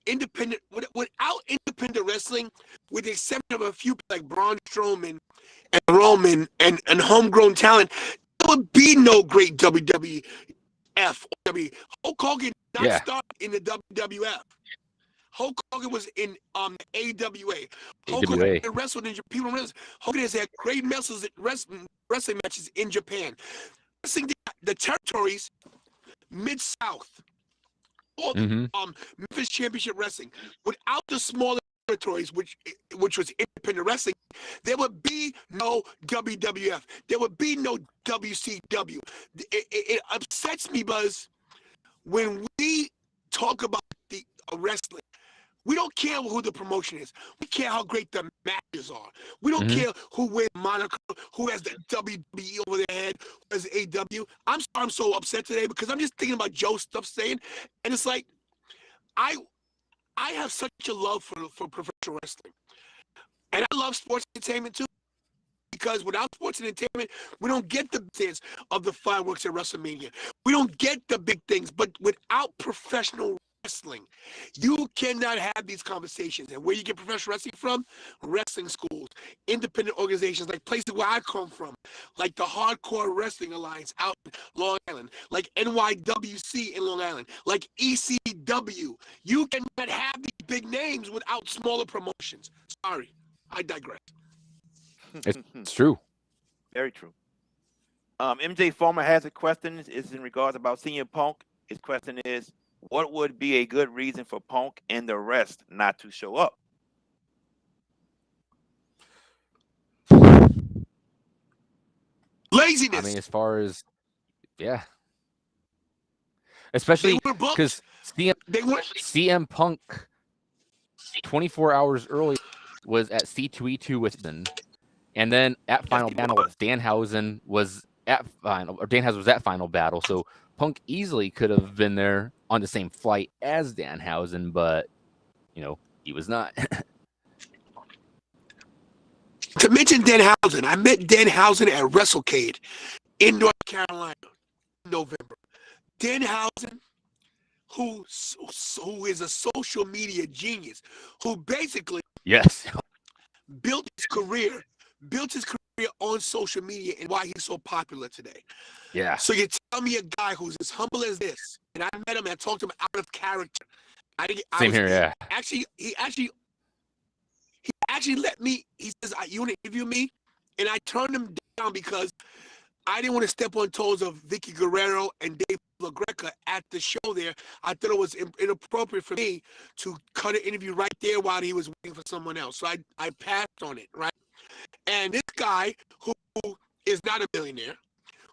Independent, without independent wrestling, with the exception of a few like Braun Strowman and Roman and homegrown talent, there would be no great WWF or W. Hulk Hogan did not start in the WWF. Hulk Hogan was in AWA. Hulk Hogan wrestled in Japan. Hogan has had great wrestling matches in Japan. Wrestling the territories, Mid-South, all Memphis Championship Wrestling. Without the smaller territories, which was independent wrestling, there would be no WWF. There would be no WCW. It upsets me, Buzz, when we talk about the wrestling. We don't care who the promotion is. We care how great the matches are. We don't care who wears moniker, who has the WWE over their head, who has AW. I'm sorry I'm so upset today because I'm just thinking about Joe's stuff saying, and it's like, I have such a love for professional wrestling. And I love sports entertainment too. Because without sports entertainment, we don't get the sense of the fireworks at WrestleMania. We don't get the big things. But without professional wrestling, you cannot have these conversations. And where you get professional wrestling from? Wrestling schools, independent organizations, like places where I come from, like the Hardcore Wrestling Alliance out in Long Island, like NYWC in Long Island, like ECW. You cannot have these big names without smaller promotions. Sorry, I digress. It's true. Very true. MJ Farmer has a question. It's in regards about CM Punk. His question is, what would be a good reason for Punk and the rest not to show up? Laziness. I mean, as far as, especially because CM Punk 24 hours early was at C2E2 with them. And then at Final Battle, Danhausen was at Final Battle. So Punk easily could have been there on the same flight as Danhausen, but he was not. To mention Danhausen, I met Danhausen at WrestleCade in North Carolina in November. Danhausen, who is a social media genius, who basically built his career on social media and why he's so popular today. Yeah. So you tell me a guy who's as humble as this, and I met him and I talked to him out of character. Same here, yeah. He actually let me. He says, "You want to interview me?" And I turned him down because I didn't want to step on toes of Vicky Guerrero and Dave LaGreca at the show there. I thought it was inappropriate for me to cut an interview right there while he was waiting for someone else. So I passed on it, right? And this guy who is not a millionaire,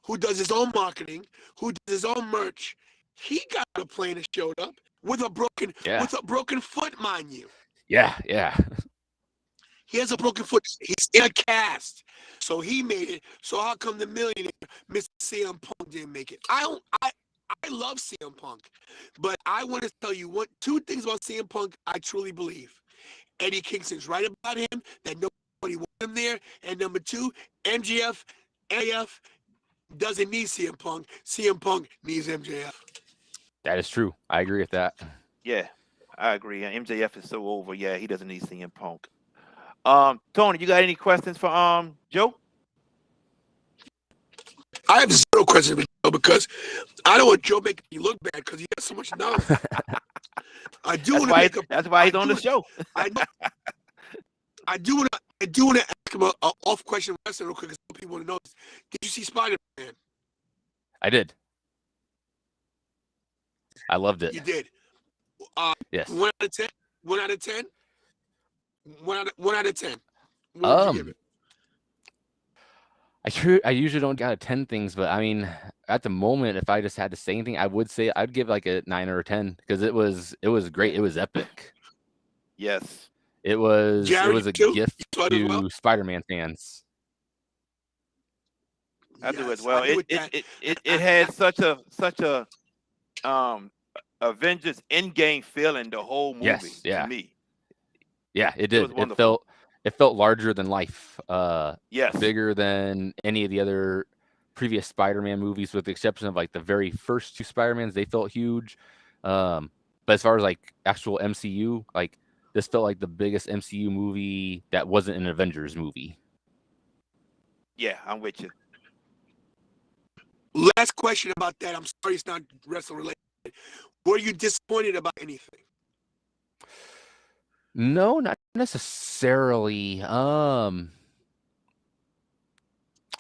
who does his own marketing, who does his own merch, he got on a plane and showed up with a broken foot, mind you. Yeah. He has a broken foot. He's in a cast. So he made it. So how come the millionaire, Mr. CM Punk, didn't make it? I love CM Punk. But I want to tell you two things about CM Punk I truly believe. Eddie Kingston's right about him, that nobody wanted him there. And number two, MJF doesn't need CM Punk. CM Punk needs MJF. That is true. I agree with that. Yeah, I agree. MJF is so over. Yeah, he doesn't need CM Punk. Tony, you got any questions for Joe? I have zero questions for Joe because I don't want Joe making me look bad because he has so much knowledge. I do want to make a. That's why he's on the show. I do want to ask him an off question real quick because people want to know this. Did you see Spider-Man? I did. I loved it. You did. Yes. 1 out of 10. 1 out of 10. 1 out of 10. What would you give it? I usually don't get out of 10 things, but I mean, at the moment, if I just had to say anything, I would say I'd give like a 9 or a 10 because it was great. It was epic. Yes. It was a gift to Spider-Man fans. I do as well. It had such a Avengers Endgame feeling the whole movie to me. Yeah, it did. It felt larger than life. Yes. Bigger than any of the other previous Spider-Man movies, with the exception of like the very first two Spider-Mans. They felt huge. But as far as like actual MCU, like this felt like the biggest MCU movie that wasn't an Avengers movie. Yeah, I'm with you. Last question about that. I'm sorry it's not wrestling related. Were you disappointed about anything? No, not necessarily. Went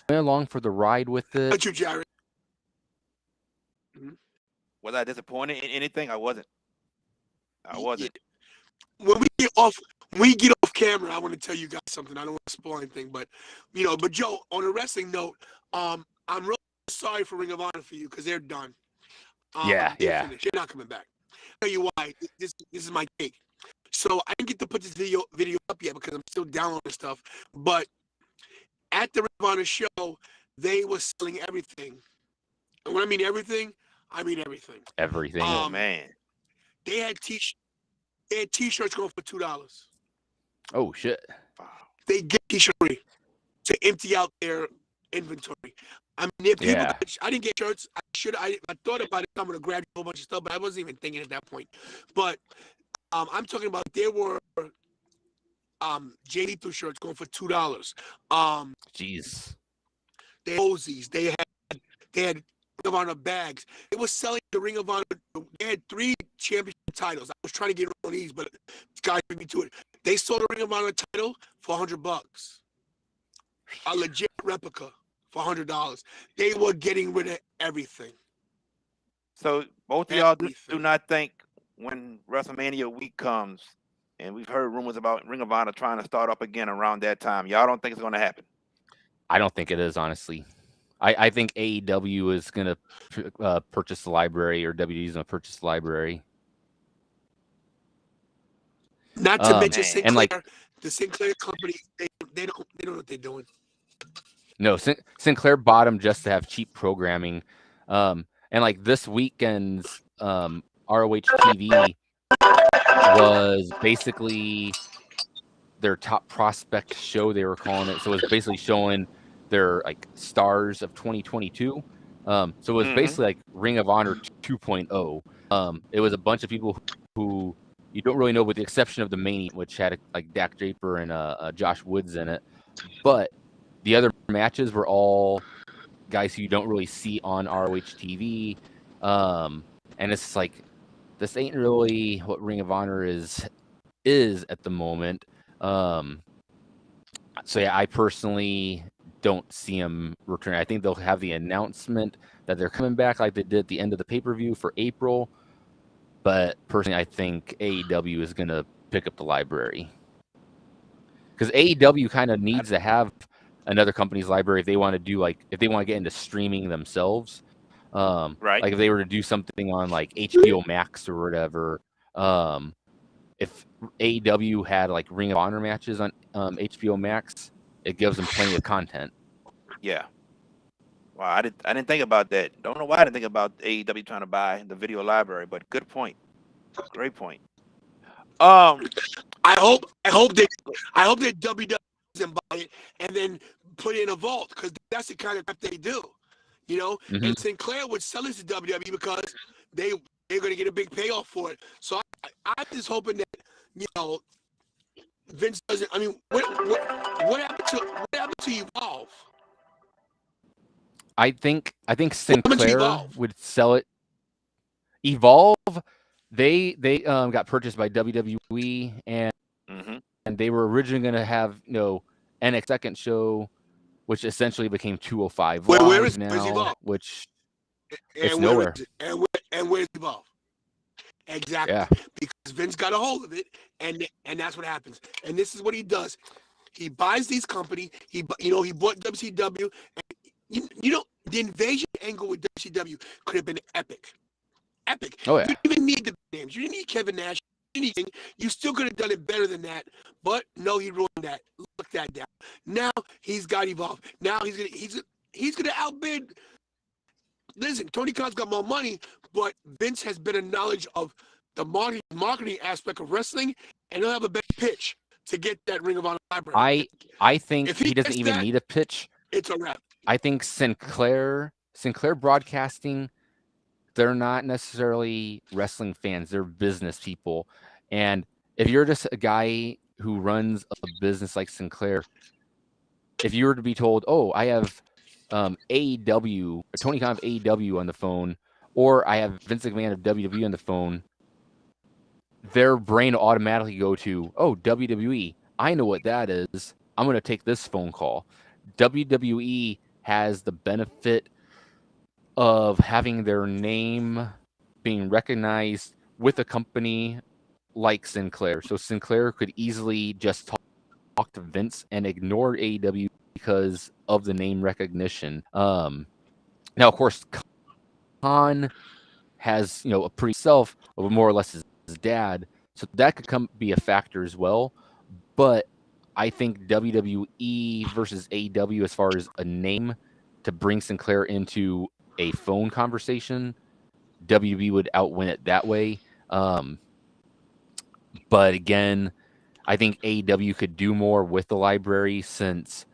along for the ride with it. Thank you, Jared. Was I disappointed in anything? I wasn't. When we get off camera, I want to tell you guys something. I don't want to spoil anything, but but Joe, on a wrestling note, I'm really sorry for Ring of Honor for you because they're done. Yeah. They're not coming back. I'll tell you why. This is my take. So I didn't get to put this video up yet because I'm still downloading stuff. But at the Ring of Honor show, they were selling everything. And when I mean everything, I mean everything. Everything. Oh man. They had t-shirts going for $2. Oh shit. They get t-shirt free to empty out their inventory. I mean, I didn't get shirts. I thought about it. I'm gonna grab a whole bunch of stuff, but I wasn't even thinking at that point. But I'm talking about there were JD2 shirts going for $2. Jeez. They had Ozies. They had Ring of Honor bags. They were selling the Ring of Honor. They had 3 championship titles. I was trying to get on these, but this guy beat me to it. They sold the Ring of Honor title for $100. A legit replica for $100. They were getting rid of everything. So both of y'all do not think when WrestleMania week comes, and we've heard rumors about Ring of Honor trying to start up again around that time, y'all don't think it's going to happen? I don't think it is, honestly. I think AEW is going to purchase the library, or WWE is going to purchase the library. Not to mention Sinclair, and like the Sinclair company, they don't know what they're doing. No, Sinclair bought them just to have cheap programming, and like this weekend's ROH TV was basically their top prospect show, they were calling it. So it was basically showing their like stars of 2022. So it was basically like Ring of Honor 2.0. It was a bunch of people who you don't really know, with the exception of the main, which had like Dak Draper and Josh Woods in it. But the other matches were all guys who you don't really see on ROH TV. And it's like, this ain't really what Ring of Honor is at the moment. So yeah, I personally don't see them returning. I think they'll have the announcement that they're coming back like they did at the end of the pay-per-view for April. But personally, I think AEW is going to pick up the library. Because AEW kind of needs to have another company's library if they want to do, like, if they want to get into streaming themselves. Right. Like if they were to do something on like HBO Max or whatever, if AEW had like Ring of Honor matches on HBO Max, it gives them plenty of content. Yeah. Wow, I didn't think about that. Don't know why I didn't think about AEW trying to buy the video library, but good point. Great point. I hope that WWE doesn't buy it and then put it in a vault, because that's the kind of stuff they do, you know. Mhm. And Sinclair would sell it to WWE because they're going to get a big payoff for it. So I'm just hoping that, you know, Vince doesn't. I mean, what happened to Evolve? I think What happened to Sinclair Evolve? would sell it. Evolve, they got purchased by WWE, and they were originally going to have, you know, NXT second show, which essentially became 205 Where Live is now, Evolve? which And it's where nowhere. is it? And where's Evolve? Exactly. Yeah. Because Vince got a hold of it, and that's what happens. And this is what he does. He buys these companies. He bought WCW. And you know, the invasion angle with WCW could have been epic. Epic. Oh yeah. You didn't even need the names. You didn't need Kevin Nash. Anything. You still could have done it better than that. But no, he ruined that. Look that down. Now he's got Evolve. Now he's gonna outbid. Listen, Tony Khan's got more money, but Vince has better knowledge of the marketing aspect of wrestling, and he'll have a better pitch to get that Ring of Honor library. I think If he doesn't gets even that, need a pitch. it's a wrap. I think Sinclair Broadcasting, they're not necessarily wrestling fans. They're business people. And if you're just a guy who runs a business like Sinclair, if you were to be told, oh, I have AEW, or Tony Khan of AEW on the phone, or I have Vince McMahon of WWE on the phone, their brain will automatically go to, oh, WWE. I know what that is. I'm going to take this phone call. WWE has the benefit of having their name being recognized with a company like Sinclair. So Sinclair could easily just talk to Vince and ignore AEW because of the name recognition. Now, of course, Khan has, you know, a pretty self of more or less his dad, so that could be a factor as well. But I think WWE versus AEW, as far as a name to bring Sinclair into a phone conversation, WWE would outwin it that way. But again, I think AEW could do more with the library since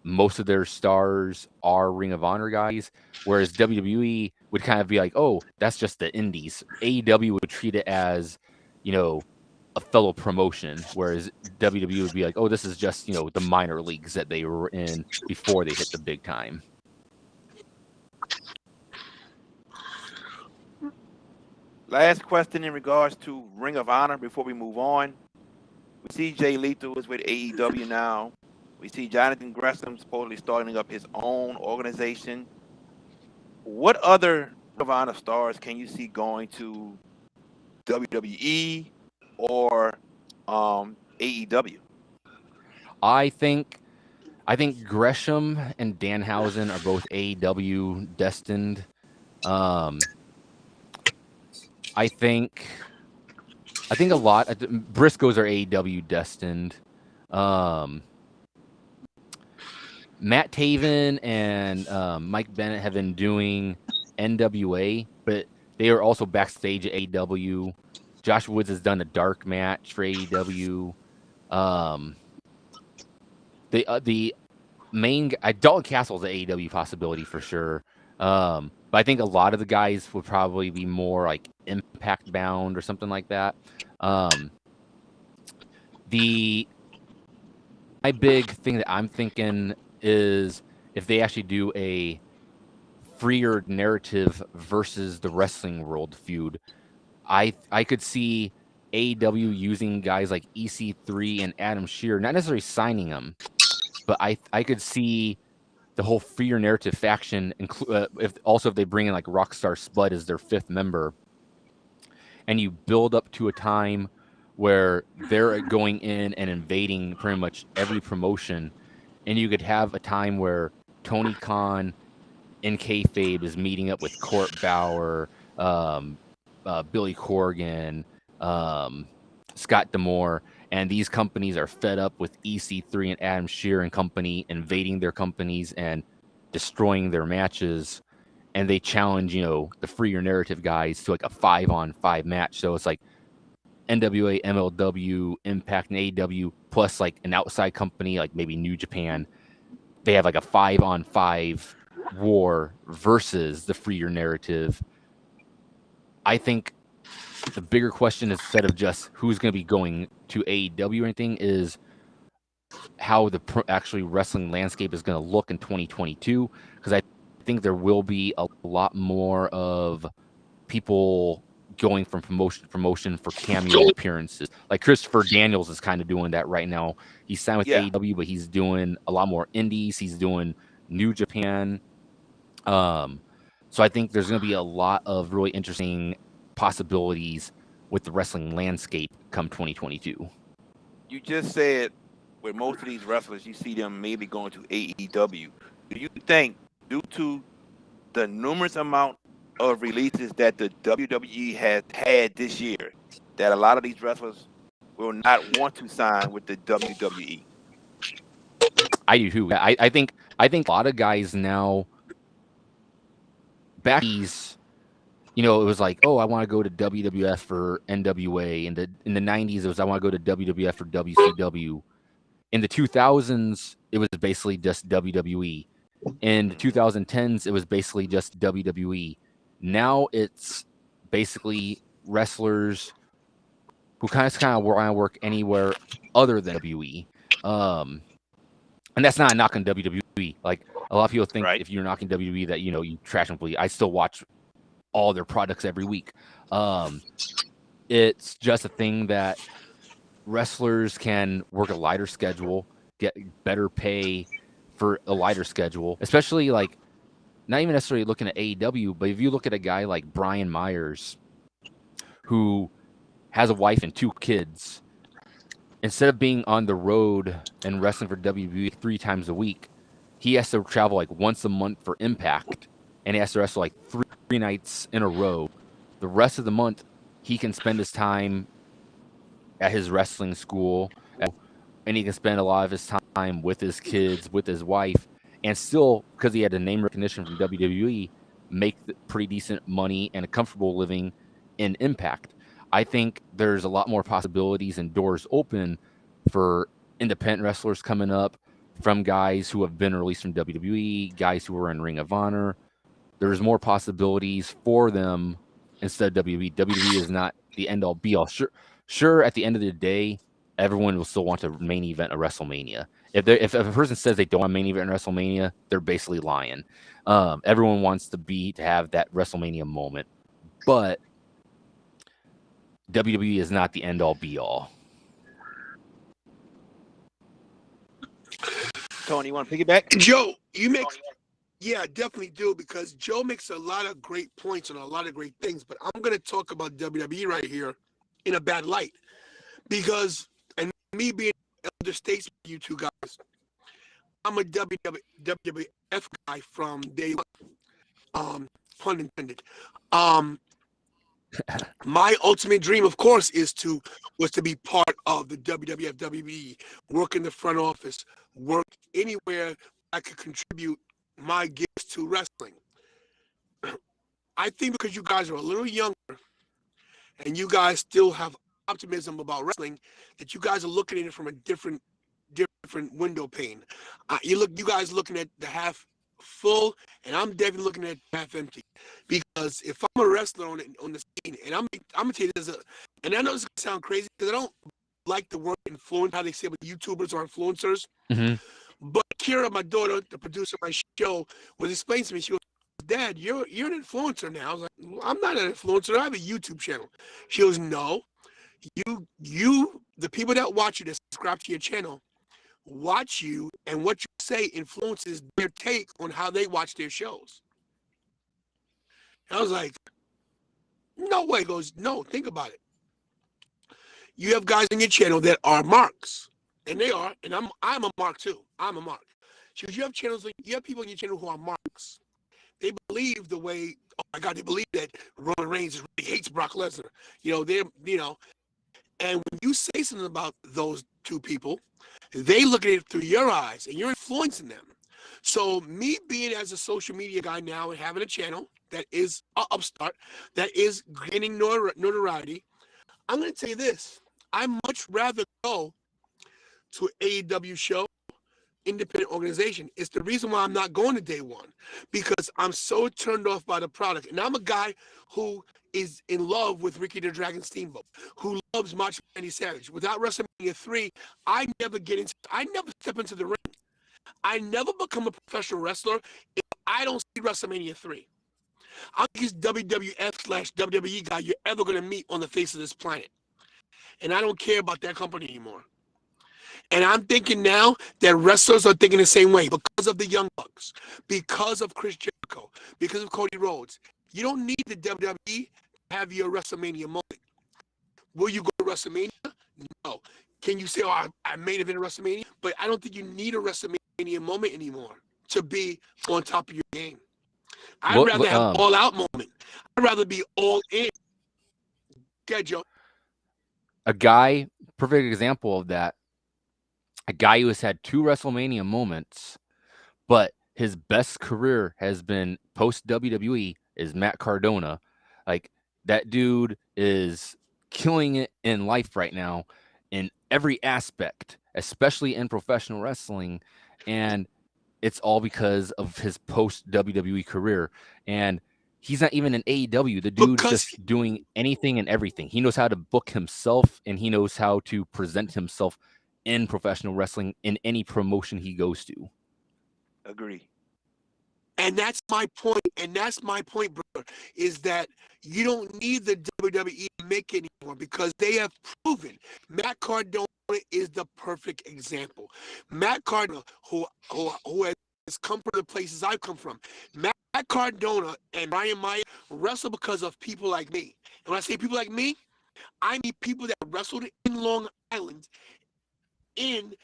most of their stars are Ring of Honor guys, whereas WWE would kind of be like, oh, that's just the indies. AEW would treat it as, you know, a fellow promotion, whereas WWE would be like, oh, this is just, you know, the minor leagues that they were in before they hit the big time. Last question in regards to Ring of Honor before we move on. We see Jay Lethal is with AEW now. We see Jonathan Gresham supposedly starting up his own organization. What other Ring of Honor stars can you see going to WWE or AEW? I think Gresham and Danhausen are both AEW destined. I think a lot. Briscoes are AEW destined. Matt Taven and Mike Bennett have been doing NWA, but they are also backstage at AEW. Josh Woods has done a dark match for AEW. The main Dalton Castle's an AEW possibility for sure. But I think a lot of the guys would probably be more like Impact bound or something like that. My big thing that I'm thinking is if they actually do a freer narrative versus the wrestling world feud. I could see AEW using guys like EC3 and Adam Shearer, not necessarily signing them, but I could see the whole freer narrative faction, if they bring in like Rockstar Spud as their 5th member, and you build up to a time where they're going in and invading pretty much every promotion, and you could have a time where Tony Khan in kayfabe is meeting up with Court Bauer, Billy Corgan, Scott D'Amore, and these companies are fed up with EC3 and Adam Shearer and company invading their companies and destroying their matches, and they challenge, the freer narrative guys to like a 5-on-5 match. So it's like NWA, MLW, Impact, and AEW plus like an outside company like maybe New Japan. They have like a 5-on-5 war versus the freer narrative. I think the bigger question, instead of just who's going to be going to AEW or anything, is how the actually wrestling landscape is going to look in 2022, because I think there will be a lot more of people going from promotion to promotion for cameo appearances. Like Christopher Daniels is kind of doing that right now. He's signed with AEW, but he's doing a lot more indies. He's doing New Japan. So I think there's going to be a lot of really interesting possibilities with the wrestling landscape come 2022. You just said with most of these wrestlers, you see them maybe going to AEW. Do you think, due to the numerous amount of releases that the WWE has had this year, that a lot of these wrestlers will not want to sign with the WWE? I do too. I think a lot of guys now, back these, it was like, oh, I want to go to WWF for NWA. In the 90s, it was I want to go to WWF for WCW. In the 2000s, it was basically just WWE. In the 2010s, it was basically just WWE. Now it's basically wrestlers who kind of want to work anywhere other than WWE. And that's not a knock on WWE. Like, a lot of people think if you're knocking WWE that, you trash completely. I still watch all their products every week. It's just a thing that wrestlers can work a lighter schedule, get better pay for a lighter schedule, especially like not even necessarily looking at AEW, but if you look at a guy like Brian Myers, who has a wife and 2 kids, instead of being on the road and wrestling for WWE 3 times a week, he has to travel like once a month for Impact, and he has to wrestle like 3 nights in a row. The rest of the month, he can spend his time at his wrestling school, and he can spend a lot of his time with his kids, with his wife, and still, because he had a name recognition from WWE, make pretty decent money and a comfortable living in Impact. I think there's a lot more possibilities and doors open for independent wrestlers coming up, from guys who have been released from WWE, guys who are in Ring of Honor. There's more possibilities for them instead of WWE. WWE is not the end all be all. Sure, at the end of the day, everyone will still want to main event a WrestleMania. If a person says they don't want main event in WrestleMania, they're basically lying. Everyone wants to have that WrestleMania moment, but WWE is not the end all be all. Tony, you want to piggyback? Joe, yeah, definitely do, because Joe makes a lot of great points on a lot of great things, but I'm going to talk about WWE right here in a bad light, because, and me being elder statesman, you two guys, I'm a WWF guy from day one, pun intended. My ultimate dream, of course, was to be part of the WWF, WWE, work in the front office, work anywhere I could contribute my gifts to wrestling. I think because you guys are a little younger and you guys still have optimism about wrestling, that you guys are looking at it from a different window pane. You guys looking at the half full, and I'm definitely looking at half empty. Because if I'm a wrestler on the scene, and I'm gonna tell you this, and I know this is gonna sound crazy because I don't like the word influence, how they say with YouTubers or influencers. Mm-hmm. But Kira, my daughter, the producer of my show, was explaining to me. She goes, "Dad, you're an influencer now." I was like, well, "I'm not an influencer. I have a YouTube channel." She goes, "No, the people that watch you, that subscribe to your channel, watch you, and what you say influences their take on how they watch their shows." And I was like, "No way." He goes, "No, think about it. You have guys on your channel that are marks, and they are, and I'm a mark too. I'm a mark." She goes, you have people on your channel who are marks. They believe the way, oh my God, they believe that Roman Reigns really hates Brock Lesnar. And when you say something about those two people, they look at it through your eyes, and you're influencing them. So me being as a social media guy now and having a channel that is an upstart, that is gaining notoriety, I'm going to tell you this. I much rather go to an AEW show, independent organization. It's the reason why I'm not going to day one, because I'm so turned off by the product. And I'm a guy who is in love with Ricky the Dragon Steamboat, who loves Macho Randy Savage. Without WrestleMania 3, I never step into the ring. I never become a professional wrestler if I don't see WrestleMania 3. I'm the biggest WWF/WWE guy you're ever going to meet on the face of this planet. And I don't care about that company anymore. And I'm thinking now that wrestlers are thinking the same way because of the Young Bucks, because of Chris Jericho, because of Cody Rhodes. You don't need the WWE to have your WrestleMania moment. Will you go to WrestleMania? No. Can you say, "Oh, I made it in WrestleMania"? But I don't think you need a WrestleMania moment anymore to be on top of your game. I'd rather have all-out moment. I'd rather be all in. Get Joe. A guy, perfect example of that. A guy who has had 2 WrestleMania moments, but his best career has been post WWE is Matt Cardona. Like, that dude is killing it in life right now in every aspect, especially in professional wrestling. And it's all because of his post WWE career. And he's not even in AEW. The dude's just doing anything and everything. He knows how to book himself, and he knows how to present himself in professional wrestling in any promotion he goes to. Agree. And that's my point. And that's my point, brother, is that you don't need the WWE to make it anymore, because they have proven Matt Cardona is the perfect example. Matt Cardona, who has come from the places I've come from. Matt Cardona and Brian Myers wrestle because of people like me. And when I say people like me, I mean people that wrestled in Long Island in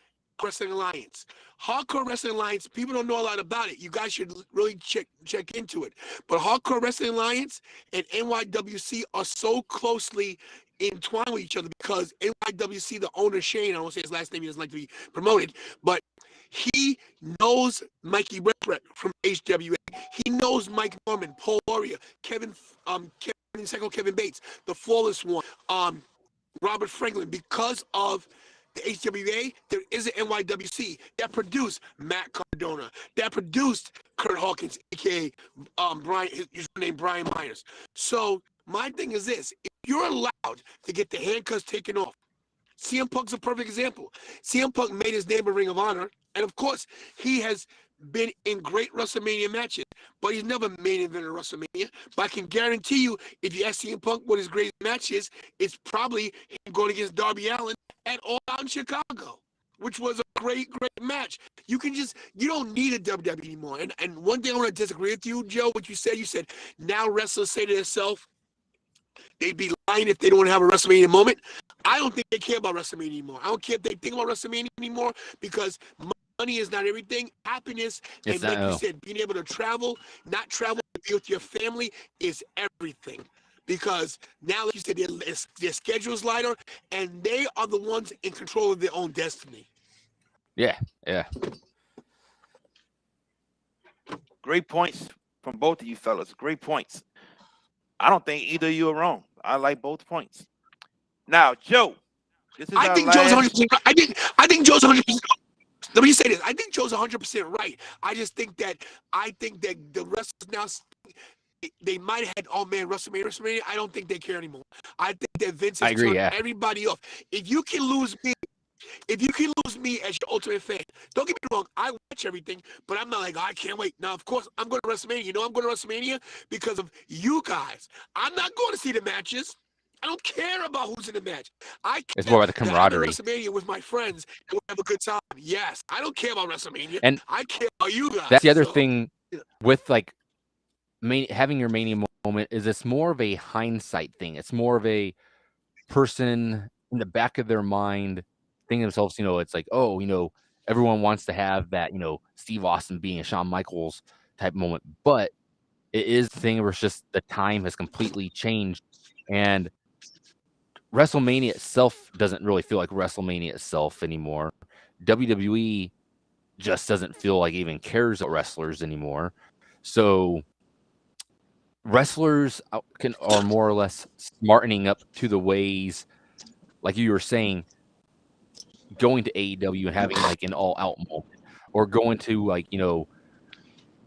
Wrestling Alliance. Hardcore Wrestling Alliance, people don't know a lot about it. You guys should really check into it. But Hardcore Wrestling Alliance and NYWC are so closely entwined with each other, because NYWC, the owner, Shane, I won't say his last name, he doesn't like to be promoted, but he knows Mikey Whipwreck from HWA. He knows Mike Norman, Paul Warrior, Kevin Bates, the Flawless One, Robert Franklin. Because of the HWA, there is an NYWC that produced Matt Cardona, that produced Kurt Hawkins, aka his name Brian Myers. So my thing is this: if you're allowed to get the handcuffs taken off, CM Punk's a perfect example. CM Punk made his name a Ring of Honor, and of course, he has been in great WrestleMania matches, but he's never main evented WrestleMania. But I can guarantee you, if you ask CM Punk what his greatest match is, it's probably him going against Darby Allin at All Out in Chicago, which was a great match. You don't need a WWE anymore. And one thing I want to disagree with you, Joe, what you said now wrestlers say to themselves, they'd be lying if they don't have a WrestleMania moment. I don't think they care about WrestleMania anymore. I don't care if they think about WrestleMania anymore, because money is not everything. Happiness, and like you said, being able to travel, not travel, to be with your family is everything. Because now, like you said, their schedule's lighter, and they are the ones in control of their own destiny. Yeah. Great points from both of you fellas. Great points. I don't think either of you are wrong. I like both points. Now, Joe, this is I think Joe's 100%. I think Joe's 100%. Let me say this. I think Joe's 100% right. I think that the wrestlers now, they might have had, oh man, WrestleMania. I don't think they care anymore. I think that Vince has turned everybody off. If you can lose me If you can lose me as your ultimate fan, don't get me wrong, I watch everything, but I'm not like, I can't wait. Now, of course, I'm going to WrestleMania. You know I'm going to WrestleMania because of you guys. I'm not going to see the matches. I don't care about who's in the match. I It's care more about the that I'm in camaraderie. WrestleMania with my friends and we'll have a good time. Yes, I don't care about WrestleMania. And I care about you guys. that's the other thing with like having your Mania moment is it's more of a hindsight thing. It's more of a person in the back of their mind thinking themselves, it's like, oh, everyone wants to have that, Steve Austin being a Shawn Michaels type moment. But it is the thing where it's just the time has completely changed. And WrestleMania itself doesn't really feel like WrestleMania itself anymore. WWE just doesn't feel like it even cares about wrestlers anymore. So wrestlers are more or less smartening up to the ways, like you were saying, going to AEW and having like an all-out moment, or going to like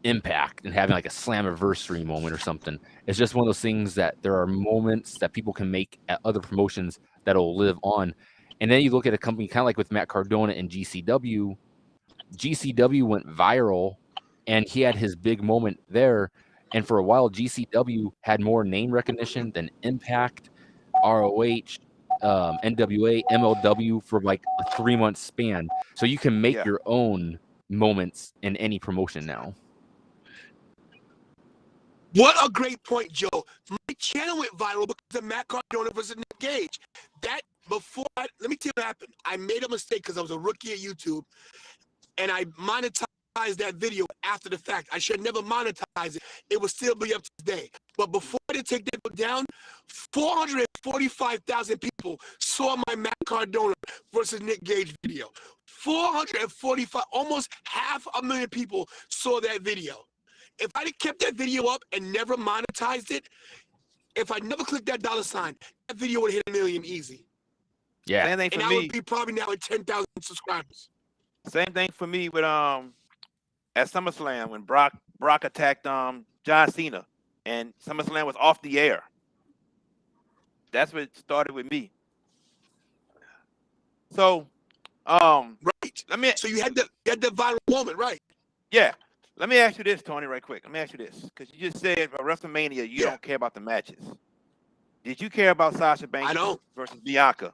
Impact and having like a Slammiversary moment or something. It's just one of those things that there are moments that people can make at other promotions that'll live on. And then you look at a company kind of like with Matt Cardona and GCW. GCW went viral, and he had his big moment there. And for a while, GCW had more name recognition than Impact, ROH, NWA, MLW for like a 3-month span. So you can make your own moments in any promotion now. What a great point, Joe. My channel went viral because of Matt Cardona versus Nick Gage. Let me tell you what happened. I made a mistake because I was a rookie at YouTube, and I monetized that video after the fact. I should never monetize it. It would still be up to today. But before I did take that down, 445,000 people saw my Matt Cardona versus Nick Gage video. 445, almost 500,000 people saw that video. If I'd have kept that video up and never monetized it, if I never clicked that $sign, that video would have hit 1 million easy. Yeah. Same thing for and me. I would be probably now at 10,000 subscribers. Same thing for me with at SummerSlam when Brock attacked John Cena, and SummerSlam was off the air. That's what started with me. So, right. Let me. So you had the viral moment, right? Yeah. Let me ask you this, Tony, right quick. Let me ask you this, because you just said at WrestleMania you don't care about the matches. Did you care about Sasha Banks versus Bianca?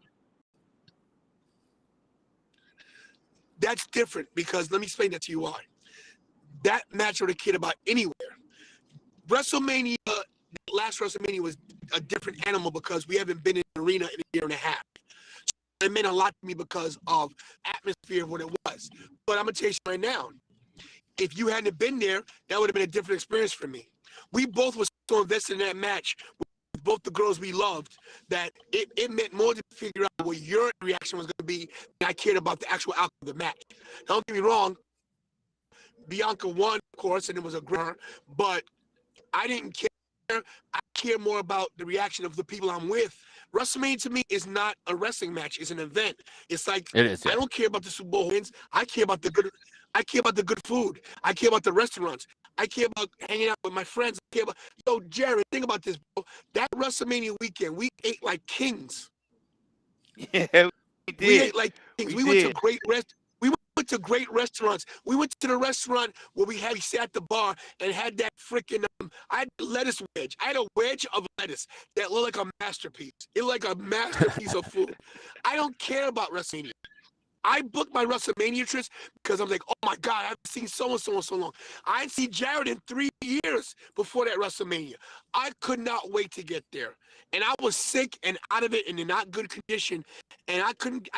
That's different, because let me explain that to you why. That match would have cared about anywhere. WrestleMania, last WrestleMania was a different animal because we haven't been in the arena in a year and a half. So it meant a lot to me because of atmosphere of what it was. But I'm going to tell you right now, if you hadn't been there, that would have been a different experience for me. We both were so invested in that match with both the girls we loved that it meant more to figure out what your reaction was going to be than I cared about the actual outcome of the match. Now, don't get me wrong, Bianca won, of course, and it was a great, but I didn't care. I care more about the reaction of the people I'm with. WrestleMania to me is not a wrestling match; it's an event. It's like it is. Yeah. I don't care about the Super Bowl wins. I care about the good. I care about the good food. I care about the restaurants. I care about hanging out with my friends. I care about Jared. Think about this, bro. That WrestleMania weekend, we ate like kings. Yeah, we did. We ate like kings. We went to great restaurants. We went to the restaurant where we sat at the bar and had that freaking I had a lettuce wedge. I had a wedge of lettuce that looked like a masterpiece. It looked like a masterpiece of food. I don't care about WrestleMania. I booked my WrestleMania trips because I'm like, oh my God, I haven't seen so-and-so in so long. I hadn't seen Jared in 3 years before that WrestleMania. I could not wait to get there. And I was sick and out of it and in not good condition. And I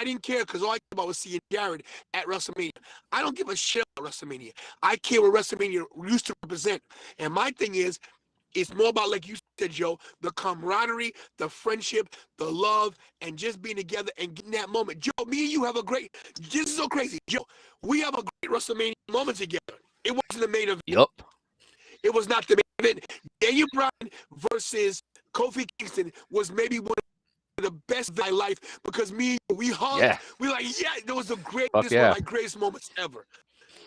didn't care because all I cared about was seeing Jared at WrestleMania. I don't give a shit about WrestleMania. I care what WrestleMania used to represent. And my thing is, it's more about, like you said, Joe, the camaraderie, the friendship, the love, and just being together and getting that moment. Joe, me and you have this is so crazy. Joe, we have a great WrestleMania moment together. It wasn't the main event. Yep. It was not the main event. Daniel Bryan versus Kofi Kingston was maybe one of the best of my life because we hugged. Yeah. We were like, yeah, it was the greatest, one of my greatest moments ever.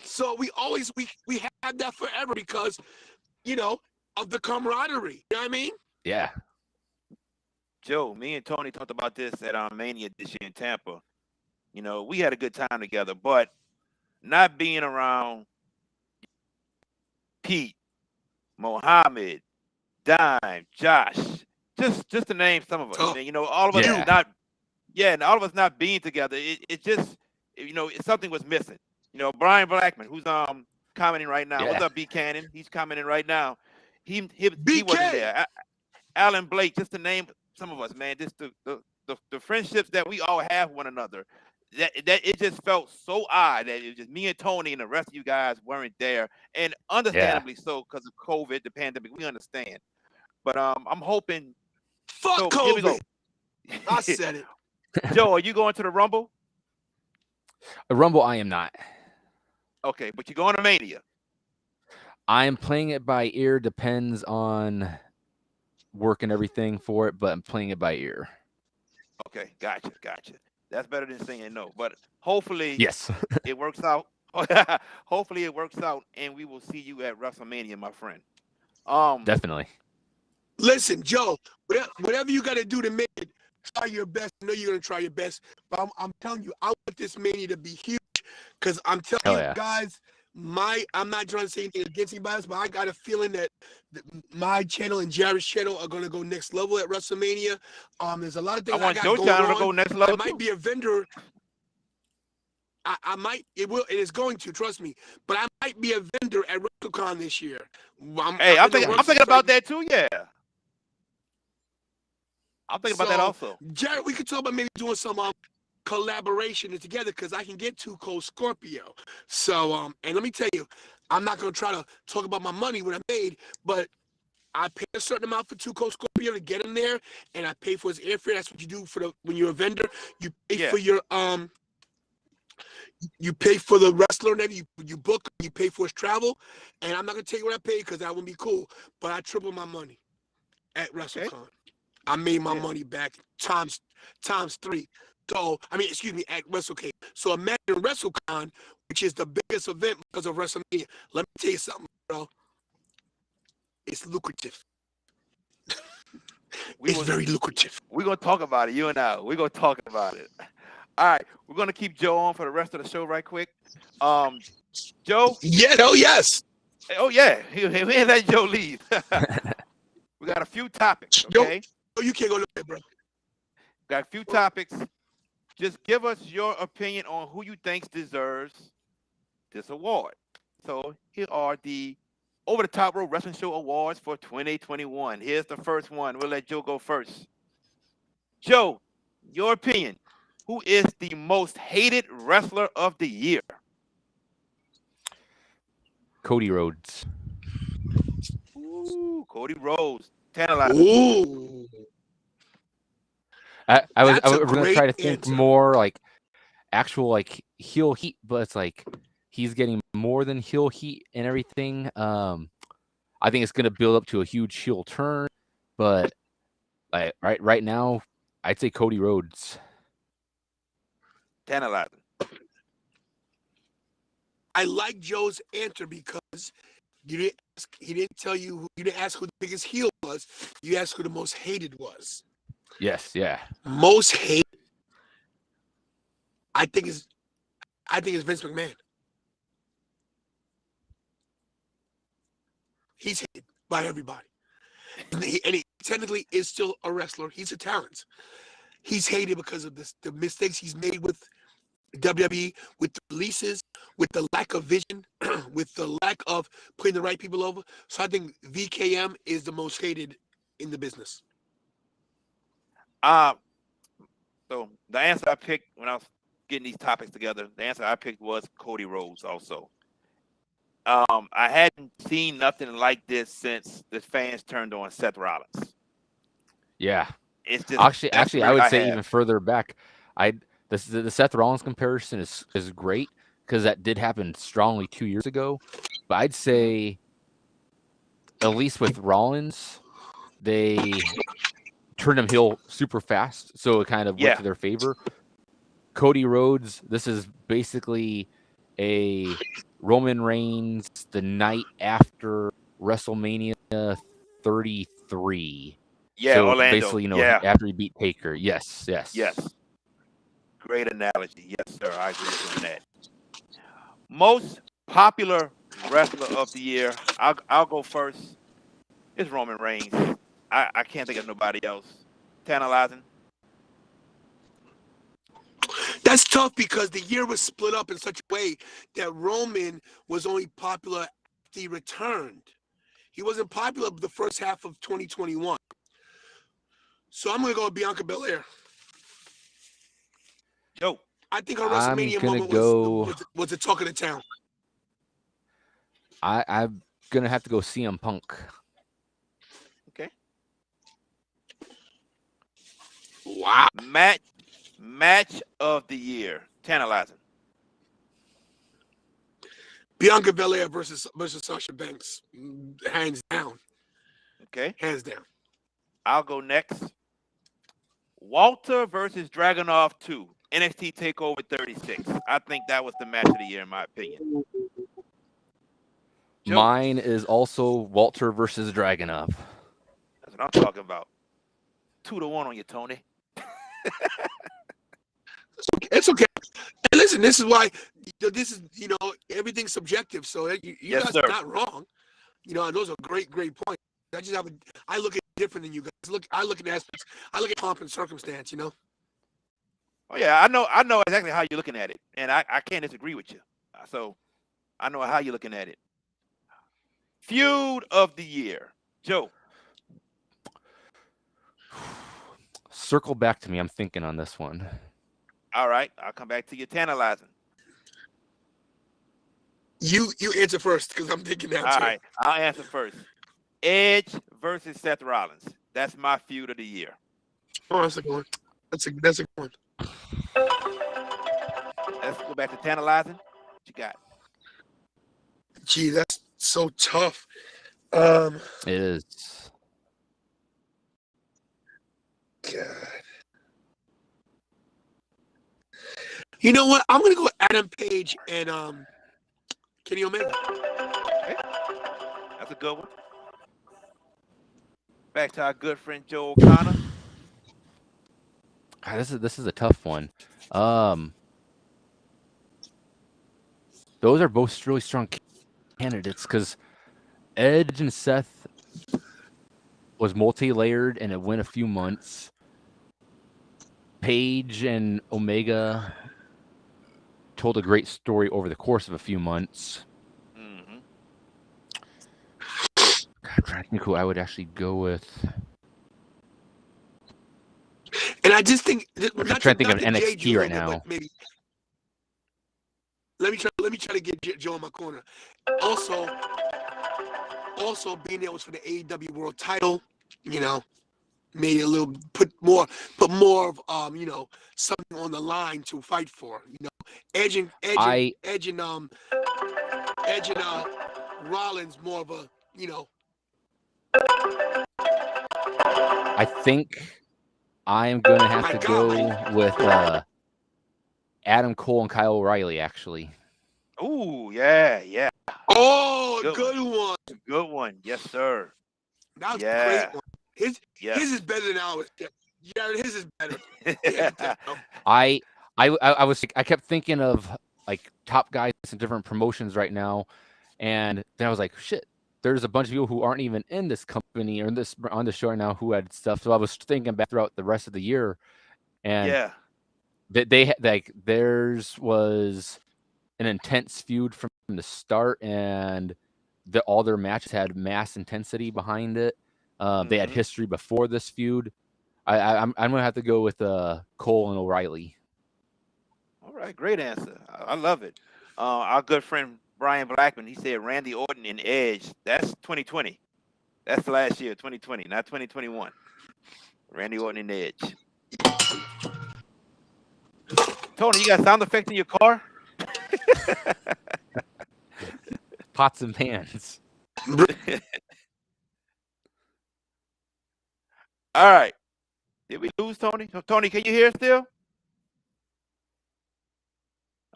So we have that forever because, of the camaraderie. You know what I mean? Yeah. Joe, me and Tony talked about this at Mania this year in Tampa. we had a good time together, but not being around Pete, Mohammed, Dime, Josh, just to name some of us. Tough. All of us Yeah. and all of us not being together, it just, something was missing. Brian Blackman, who's commenting right now. What's Yeah. up, B Cannon? He's commenting right now. He wasn't BK. there. Alan Blake, just to name some of us, man. Just the friendships that we all have with one another. That it just felt so odd that it was just me and Tony and the rest of you guys weren't there, and understandably so because of COVID, the pandemic. We understand, but I'm hoping. Fuck So here we go. COVID. I said it. Joe, are you going to the Rumble? A Rumble, I am not. Okay, but you're going to Mania. I am playing it by ear. Depends on work and everything for it, but I'm playing it by ear. Okay, gotcha. That's better than saying no, but hopefully Yes. it works out. Hopefully it works out, and we will see you at WrestleMania, my friend. Definitely. Listen, Joe, whatever you got to do to make it, try your best. I know you're going to try your best, but I'm telling you, I want this Mania to be huge because I'm telling Hell you yeah. guys, I'm not trying to say anything against anybody else, but I got a feeling that my channel and Jared's channel are going to go next level at WrestleMania. There's a lot of things I want got your going channel on. to go next I level might too. be a vendor. I might, it is going to, trust me, but I might be a vendor at WrestleCon this year. I'm thinking about that too, yeah. I'm thinking about that also. Jared, we could talk about maybe doing some collaboration together because I can get Too Cold Scorpio. So, and let me tell you, I'm not going to try to talk about my money, what I made, but I pay a certain amount for Too Cold Scorpio to get him there, and I pay for his airfare. That's what you do when you're a vendor. You pay for your you pay for the wrestler, and then you book, you pay for his travel, and I'm not gonna tell you what I paid because that wouldn't be cool. But I tripled my money at WrestleCon. Okay. I made my money back times 3. So excuse me, at WrestleCon. So imagine WrestleCon, which is the biggest event because of WrestleMania. Let me tell you something, bro. It's lucrative. It's very lucrative. We're gonna talk about it, you and I. We're gonna talk about it. All right, we're gonna keep Joe on for the rest of the show, right quick. Joe. Yeah. Oh yes. Oh yeah. We ain't let Joe leave. We got a few topics. Okay. Joe, you can't go there, bro. Got a few topics. Just give us your opinion on who you think deserves this award. So here are the Over the Top Rope Wrestling Show Awards for 2021. Here's the first one. We'll let Joe go first. Joe, your opinion. Who is the most hated wrestler of the year? Cody Rhodes. Ooh, Cody Rhodes. Tantalizing. Ooh. I was gonna try to think more like actual like heel heat, but it's like he's getting more than heel heat and everything. I think it's gonna build up to a huge heel turn, but right now, I'd say Cody Rhodes. Tantalizing. I like Joe's answer because he didn't tell you. You didn't ask who the biggest heel was. You asked who the most hated was. Yes, yeah. Most hated, I think is Vince McMahon. He's hated by everybody, and he technically is still a wrestler. He's a talent. He's hated because of the mistakes he's made with WWE, with the releases, with the lack of vision, with the lack of putting the right people over. So I think VKM is the most hated in the business. So the answer I picked when I was getting these topics together, the answer I picked was Cody Rhodes also. I hadn't seen nothing like this since the fans turned on Seth Rollins. Yeah. It's just actually I would say even further back. The Seth Rollins comparison is great because that did happen strongly 2 years ago. But I'd say at least with Rollins, they turned him heel super fast, so it kind of went to their favor. Cody Rhodes, this is basically a Roman Reigns the night after WrestleMania 33. Yeah, so Orlando. Basically, after he beat Taker. Yes. Great analogy. Yes, sir. I agree with you on that. Most popular wrestler of the year. I'll go first. It's Roman Reigns. I can't think of nobody else. Tantalizing. That's tough because the year was split up in such a way that Roman was only popular after he returned. He wasn't popular the first half of 2021. So I'm going to go with Bianca Belair. Joe. I think her I'm WrestleMania gonna moment go. was the talk of the town. I'm gonna have to go CM Punk. Okay. Wow. Match of the year. Tantalizing. Bianca Belair versus Sasha Banks. Hands down. Okay. Hands down. I'll go next. Walter versus Dragunov 2. NXT Takeover 36. I think that was the match of the year, in my opinion. Joe. Mine is also Walter versus Dragunov. That's what I'm talking about. 2-1 on you, Tony. It's okay. And listen, this is why everything's subjective. So you Yes, guys sir. are not wrong. Those are great points. I look at it different than you guys. I look at aspects. I look at pomp and circumstance. Oh yeah, I know exactly how you're looking at it, and I can't disagree with you. So I know how you're looking at it. Feud of the year, Joe. Circle back to me. I'm thinking on this one. All right, I'll come back to you. Tantalizing. You answer first because I'm thinking now too. All right, I'll answer first. Edge versus Seth Rollins. That's my feud of the year. Oh, that's a good one. That's a good one. Let's go back to Tantalizing. What you got? Gee, that's so tough. It is. God. You know what? I'm gonna go Adam Page and Kenny Omega. Okay. That's a good one. Back to our good friend Joe O'Connor. God, this is a tough one. Those are both really strong candidates because Edge and Seth was multi-layered and it went a few months. Page and Omega told a great story over the course of a few months. Mm-hmm. God, I'm trying to think who I would actually go with. And I just think I'm trying to think of NXT right now. Maybe let me try to get Joe in my corner. Also being there was for the AEW World Title. Made it a little put more of something on the line to fight for. Edge and Rollins more of a I think I am going to have to go with Adam Cole and Kyle O'Reilly, actually. Ooh, yeah. Oh, good one. Good one. Yes, sir. That was a great one. His is better than ours. Yeah, his is better. I kept thinking of like top guys in different promotions right now, and then I was like, shit, there's a bunch of people who aren't even in this company or on the show right now who had stuff. So I was thinking back throughout the rest of the year, and theirs was an intense feud from the start, and all their matches had mass intensity behind it. They had history before this feud. I'm gonna have to go with Cole and O'Reilly. All right, great answer. I love it. Our good friend Brian Blackman, he said Randy Orton and Edge. That's 2020. That's last year, 2020, not 2021. Randy Orton and Edge. Tony, you got sound effects in your car? Pots and pans. All right. Did we lose Tony? Tony, can you hear still?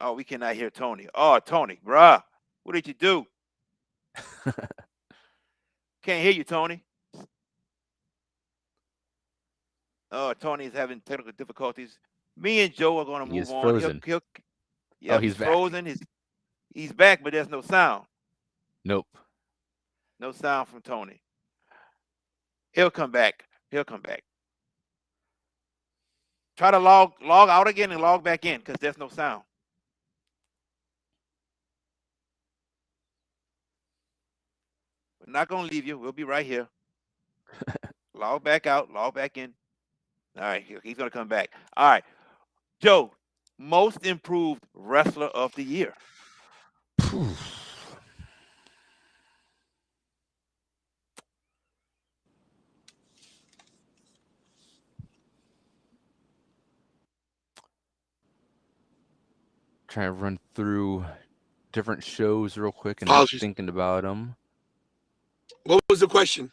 Oh, we cannot hear Tony. Oh, Tony, bruh. What did you do? Can't hear you, Tony. Oh, Tony is having technical difficulties. Me and Joe are going to He is move on. frozen. He'll Oh, yep, he's he's back. frozen. He's back, but there's no sound. Nope. No sound from Tony. He'll come back. He'll come back. Try to log out again and log back in because there's no sound. We're not going to leave you. We'll be right here. Log back out. Log back in. All right. He's going to come back. All right. Joe, most improved wrestler of the year. Trying to run through different shows real quick and Apologies. thinking about them. What was the question?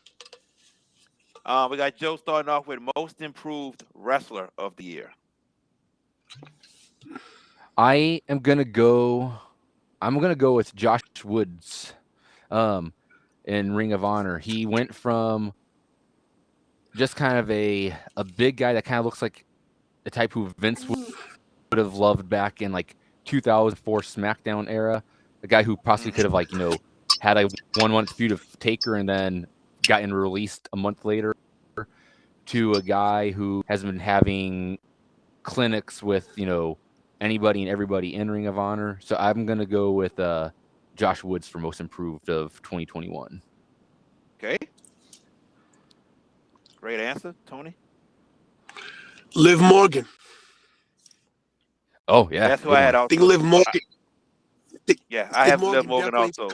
We got Joe starting off with most improved wrestler of the year. I am gonna go. I'm gonna go with Josh Woods, in Ring of Honor. He went from just kind of a big guy that kind of looks like the type who Vince would have loved back in like 2004 SmackDown era. A guy who possibly could have had a 1 month feud of Taker and then gotten released a month later, to a guy who has been having clinics with anybody and everybody in Ring of Honor. So I'm gonna go with Josh Woods for most improved of 2021. Okay. Great answer, Tony. Liv Morgan. Oh yeah, That's who I had I also. think Liv Morgan. Yeah, I have Liv Morgan also.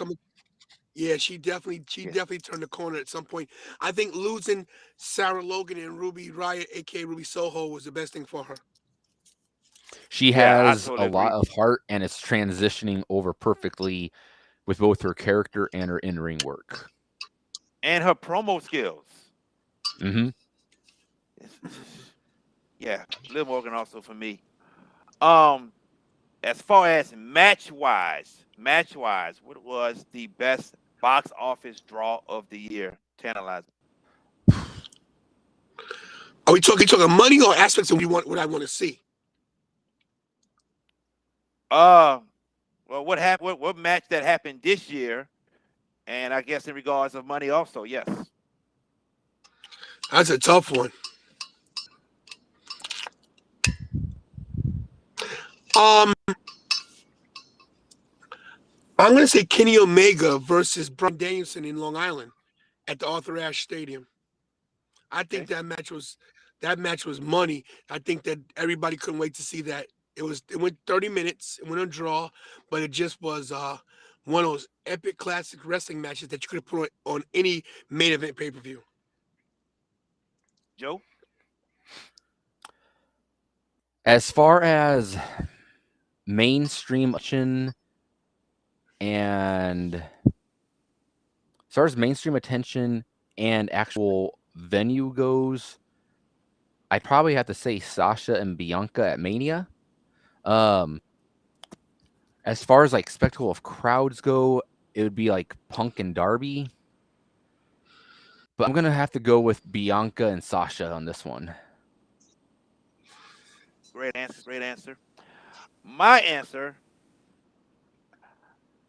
Yeah, she definitely turned the corner at some point. I think losing Sarah Logan and Ruby Riott, aka Ruby Soho, was the best thing for her. She Yeah, I has totally a lot agree. of heart and it's transitioning over perfectly with both her character and her in-ring work. And her promo skills. Mm-hmm. Yeah, Liv Morgan also for me. As far as match wise, what was the best box office draw of the year? Tantalizing. Are we talking money or aspects of what I want to see? Well, what happened? What match that happened this year? And I guess in regards of money, also, yes. That's a tough one. I'm gonna say Kenny Omega versus Bryan Danielson in Long Island at the Arthur Ashe Stadium. I think Okay. that match was money. I think that everybody couldn't wait to see that. It went 30 minutes, it went on draw, but it just was one of those epic classic wrestling matches that you could have put on any main event pay-per-view. Joe? As far as mainstream attention and actual venue goes, I'd probably have to say Sasha and Bianca at Mania. As far as like spectacle of crowds go, it would be like Punk and Darby. But I'm gonna have to go with Bianca and Sasha on this one. Great answer. Great answer. My answer,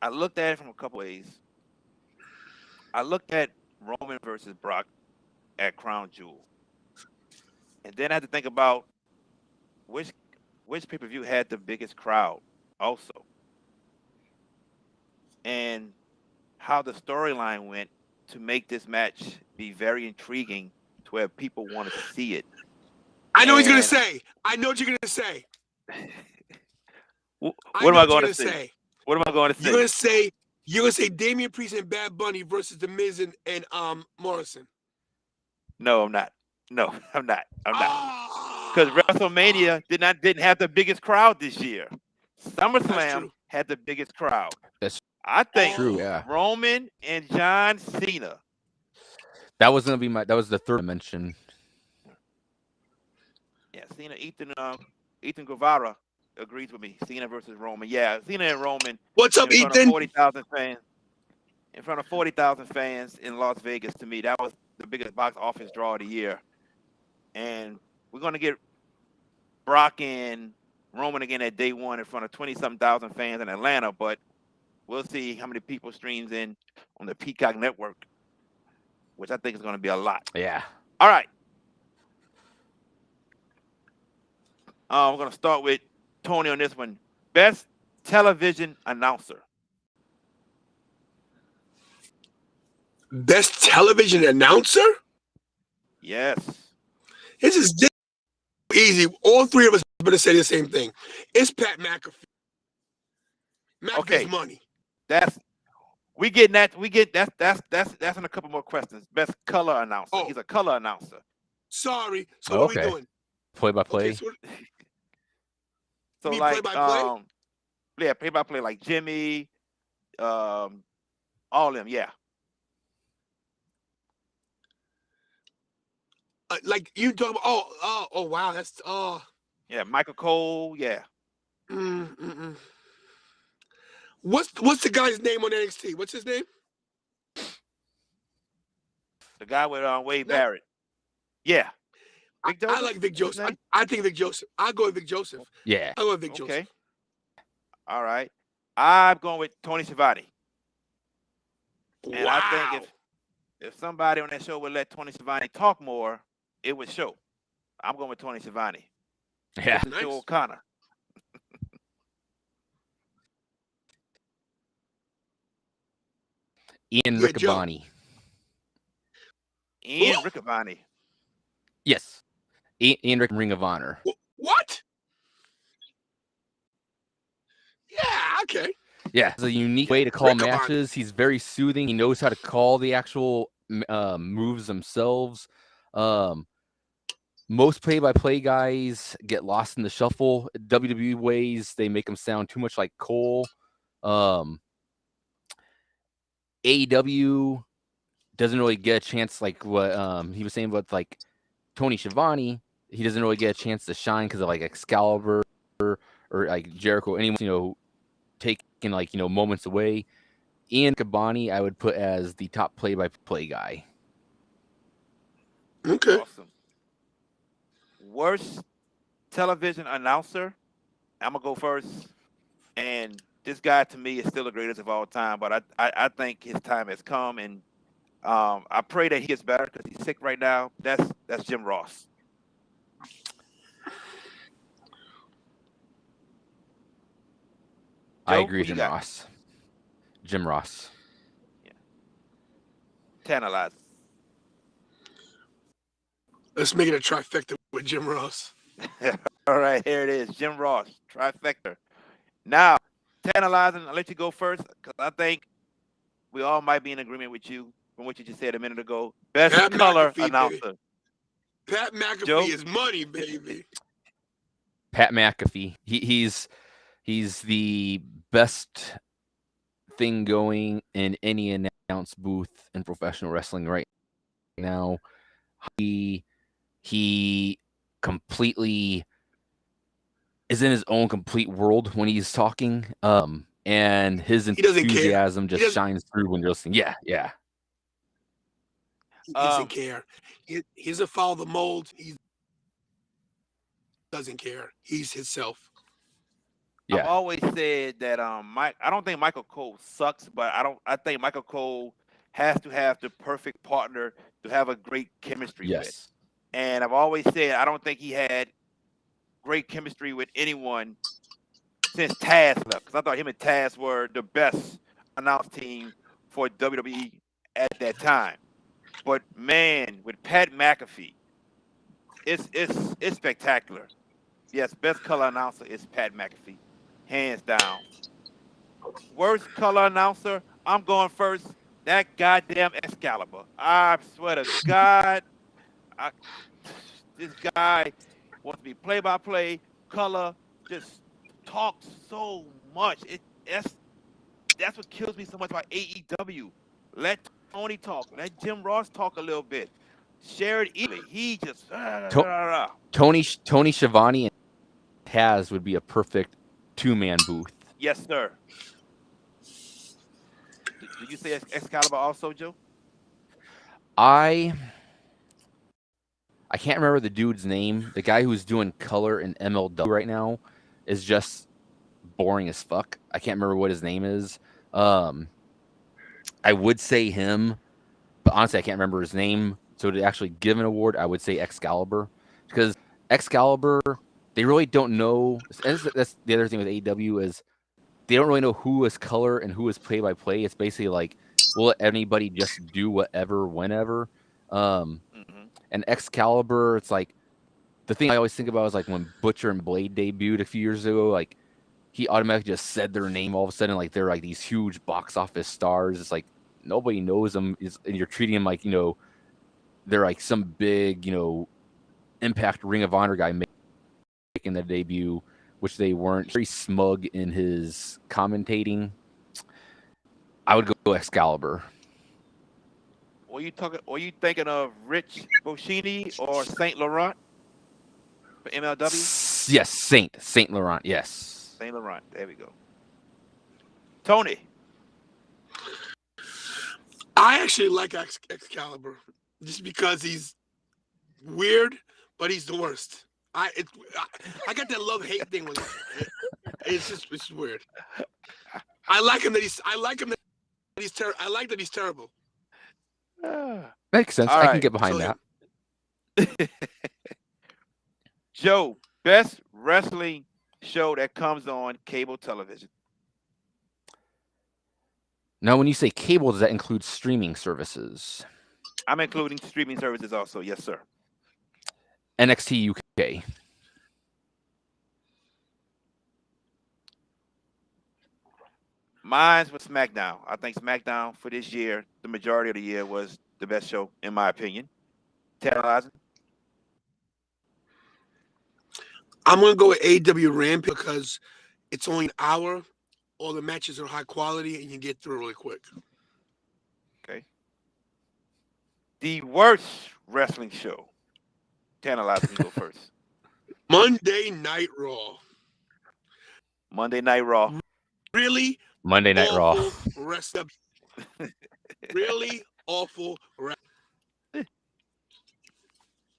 I looked at it from a couple ways. I looked at Roman versus Brock at Crown Jewel. And then I had to think about which pay-per-view had the biggest crowd also. And how the storyline went to make this match be very intriguing to where people wanted to see it. I know what he's gonna And say. I know what you're gonna say. what am I going to say? What am I going to say? You're gonna say Damian Priest and Bad Bunny versus The Miz and Morrison. No, I'm not. No, I'm not. Because Ah, WrestleMania didn't have the biggest crowd this year. that's SummerSlam true. had the biggest crowd. That's I think true, yeah. Roman and John Cena. That was the third I mentioned. Yeah, Cena, Ethan Guevara agrees with me. Cena versus Roman. Yeah, Cena and Roman What's up, in front Ethan? of 40,000 fans. In front of 40,000 fans in Las Vegas, to me, that was the biggest box office draw of the year. And we're going to get Brock and Roman again at day one in front of 20-something thousand fans in Atlanta, but we'll see how many people streams in on the Peacock Network, which I think is going to be a lot. Yeah. All right. We're going to start with Tony on this one. Best television announcer. Best television announcer? Yes. This is easy. All three of us are going to say the same thing. It's Pat McAfee. McAfee's Okay. money. That's we getting that. We get that's in a couple more questions. Best color announcer. Oh. He's a color announcer. Sorry. So what are we doing? Play by play. Okay, So mean like play-by-play? Yeah, play by play like Jimmy, all of them. Yeah. Like you talking about? Oh, wow. That's Yeah, Michael Cole. Yeah. What's the guy's name on NXT? What's his name? The guy with Wade Barrett. Yeah. Vic Joseph? I like Vic Joseph. I think Vic Joseph. I'll go with Vic Joseph. Yeah. I'll go with Vic Okay. Joseph. All right. I'm going with Tony Schiavone. And Wow. I think if somebody on that show would let Tony Schiavone talk more, it would show. I'm going with Tony Schiavone. Yeah. Nice. Joe O'Connor. Ian Yeah, Riccaboni. Ian Who? Riccaboni. Yes. Ian Ring of Honor. What? Yeah, okay. Yeah, it's a unique way to call Riccaboni. matches. He's very soothing. He knows how to call the actual moves themselves. Most play-by-play guys get lost in the shuffle. WWE ways, they make them sound too much like Cole. AEW doesn't really get a chance, like what he was saying about like Tony Schiavone. He doesn't really get a chance to shine because of like Excalibur or like Jericho. Anyone, taking like moments away. Ian Riccaboni, I would put as the top play-by-play guy. Okay. Awesome. Worst television announcer. I'm gonna go first. And this guy to me is still the greatest of all time, but I think his time has come, and I pray that he gets better because he's sick right now. That's Jim Ross. I Joe, agree with who you Jim got? Ross. Jim Ross. Tantalizing. Let's make it a trifecta with Jim Ross. All right, here it is. Jim Ross, trifecta. Now, Tantalizing, I'll let you go first because I think we all might be in agreement with you from what you just said a minute ago. Best Pat color McAfee, announcer. baby. Pat McAfee Joe? is money, baby. Pat McAfee. He's the best thing going in any announce booth in professional wrestling right now. He completely is in his own complete world when he's talking. And his doesn't care. enthusiasm He just shines through when you're listening. Yeah. He doesn't care. He doesn't follow the mold. He doesn't care. He's himself. Yeah. I've always said that I don't think Michael Cole sucks, but I think Michael Cole has to have the perfect partner to have a great chemistry with. Yes. And I've always said I don't think he had great chemistry with anyone since Taz left, because I thought him and Taz were the best announced team for WWE at that time. But man, with Pat McAfee, it's spectacular. Yes, best color announcer is Pat McAfee, hands down. Worst color announcer, I'm going first. That goddamn Excalibur. I swear to God, this guy wants to be play-by-play, color, just talks so much. That's what kills me so much about AEW. Let Tony talk. Let Jim Ross talk a little bit. Share it evenly. He just Tony Schiavone and Taz would be a perfect two-man booth. Yes, sir. Did you say Excalibur also, Joe? I I can't remember the dude's name. The guy who's doing color in MLW right now is just boring as fuck. I can't remember what his name is. I would say him, but honestly, I can't remember his name. So to actually give an award, I would say Excalibur, because Excalibur, they really don't know. That's the other thing with AEW is they don't really know who is color and who is play by play. It's basically like, will let anybody just do whatever, whenever. And Excalibur, it's like the thing I always think about is like when Butcher and Blade debuted a few years ago. Like he automatically just said their name all of a sudden, like they're like these huge box office stars. It's like nobody knows them, and you're treating them like they're like some big Impact Ring of Honor guy making their debut, which they weren't. Very smug in his commentating. I would go Excalibur. Were you thinking of Rich Boschini or Saint Laurent for MLW? Yes, Saint Laurent. Yes, Saint Laurent. There we go. Tony. I actually like Excalibur just because he's weird, but he's the worst. I got that love-hate thing with him. It's weird. I like him that he's terrible. I like that he's terrible. Makes sense. All I can right. get behind that. Joe, best wrestling show that comes on cable television. Now, when you say cable, does that include streaming services? I'm including streaming services also. Yes, sir. NXT UK. Mine was SmackDown. I think SmackDown for this year, the majority of the year, was the best show, in my opinion. Tantalizing. I'm gonna go with AW Rampage because it's only an hour. All the matches are high quality, and you get through really quick. Okay. The worst wrestling show. Tantalizing, you go first. Monday Night Raw. Monday Night Raw. Really Monday Night Raw. Wrestling. Really awful wrestling.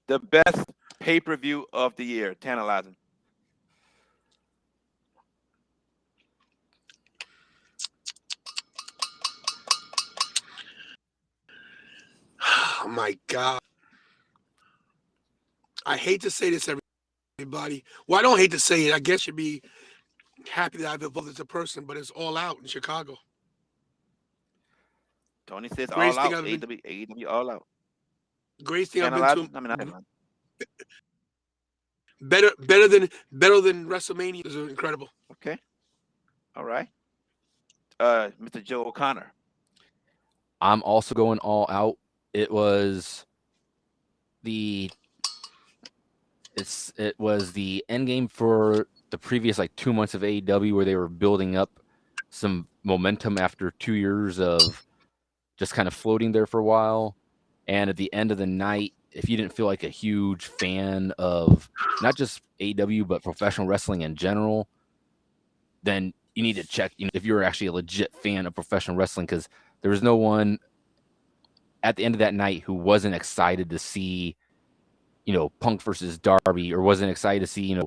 The best pay-per-view of the year. Tantalizing. Oh my God. I hate to say this, everybody. Well, I don't hate to say it. I guess you'd be happy that I've evolved as a person, but it's All Out in Chicago. Tony says Greatest all thing out. I've been- AEW all out. Greatest thing I've been Tantalizing. to. I mean, not Better than WrestleMania. Is incredible. okay. All right. Mr. Joe O'Connor. I'm also going All Out. It was the end game for the previous like 2 months of AEW, where they were building up some momentum after 2 years of just kind of floating there for a while. And at the end of the night, if you didn't feel like a huge fan of not just AEW but professional wrestling in general, then you need to check if you're actually a legit fan of professional wrestling, because there was no one at the end of that night who wasn't excited to see Punk versus Darby, or wasn't excited to see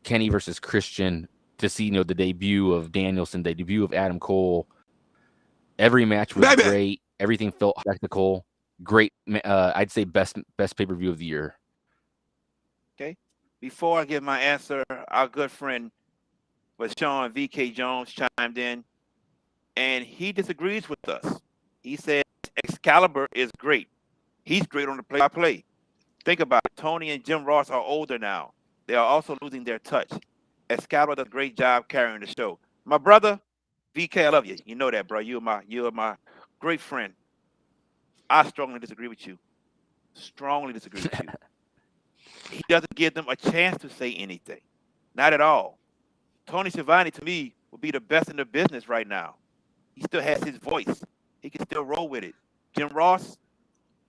Kenny versus Christian, to see the debut of Danielson, the debut of Adam Cole. Every match was great. Everything felt technical. Great. I'd say best pay-per-view of the year. Okay. Before I give my answer, our good friend was Sean VK Jones chimed in, and he disagrees with us. He said Excalibur is great. He's great on the play-by-play. Think about it. Tony and Jim Ross are older now. They are also losing their touch. Excalibur does a great job carrying the show. My brother, VK, I love you. You know that, bro. You're my great friend. I strongly disagree with you. Strongly disagree with you. He doesn't give them a chance to say anything. Not at all. Tony Schiavone, to me, would be the best in the business right now. He still has his voice. He can still roll with it. Jim Ross,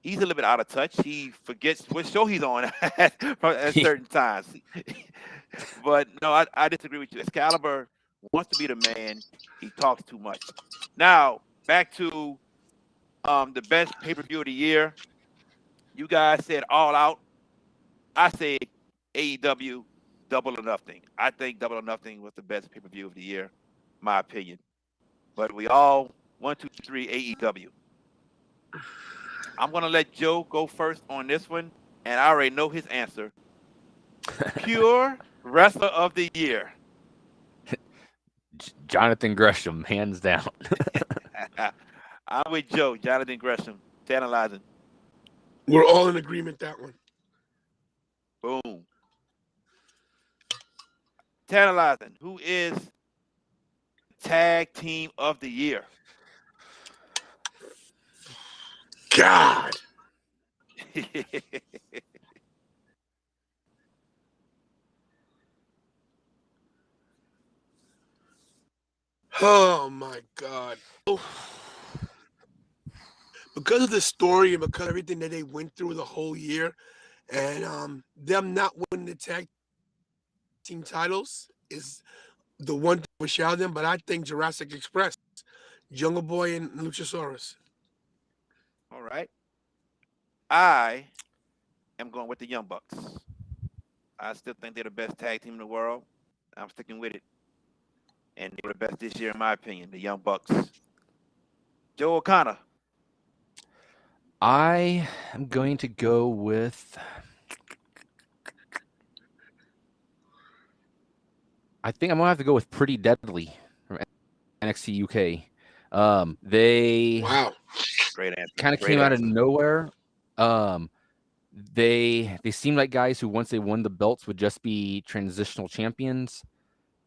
he's a little bit out of touch. He forgets what show he's on at certain times. But no, I disagree with you. Excalibur wants to be the man. He talks too much. Now, back to the best pay-per-view of the year. You guys said All Out. I say AEW Double or Nothing. I think Double or Nothing was the best pay-per-view of the year, my opinion. But we all 1, 2, 3 AEW. I'm gonna let Joe go first on this one, and I already know his answer. Pure Wrestler of the Year. Jonathan Gresham, hands down. I'm with Joe, Jonathan Gresham, Tantalizing. We're all in agreement that one. Boom. Tantalizing. Who is Tag Team of the Year? God. Oh my God. Because of the story and because of everything that they went through the whole year, and them not winning the tag team titles is the one thing we shout them. But I think Jurassic Express, Jungle Boy, and Luchasaurus. All right. I am going with the Young Bucks. I still think they're the best tag team in the world. I'm sticking with it. And they were the best this year, in my opinion, the Young Bucks. Joe O'Connor. I am going to go with. I think I'm gonna have to go with Pretty Deadly from NXT UK. They Wow. Great answer. kind of Great came out of answer. nowhere. They seemed like guys who once they won the belts would just be transitional champions,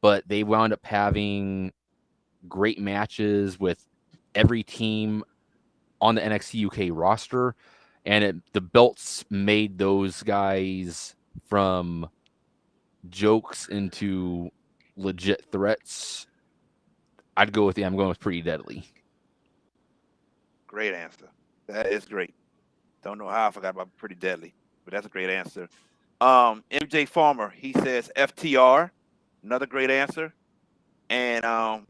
but they wound up having great matches with every team on the NXT UK roster, and the belts made those guys from jokes into legit threats. I'm going with Pretty Deadly. Great answer. That is great. Don't know how I forgot about Pretty Deadly, but that's a great answer. MJ Farmer, he says FTR, another great answer. And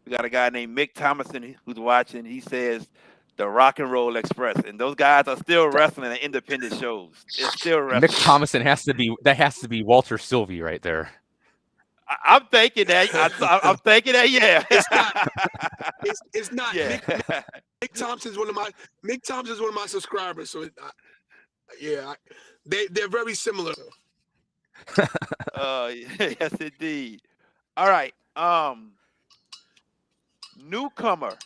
we got a guy named Mick Thomason who's watching. He says the Rock and Roll Express, and those guys are still wrestling at independent shows. They're still wrestling. Mick Thomason has to be Walter Sylvie right there. I'm thinking that. I'm thinking that. Yeah. It's not. It's not. Yeah. Mick Thompson's one of my subscribers. So they're very similar. Yes, indeed. All right. Newcomer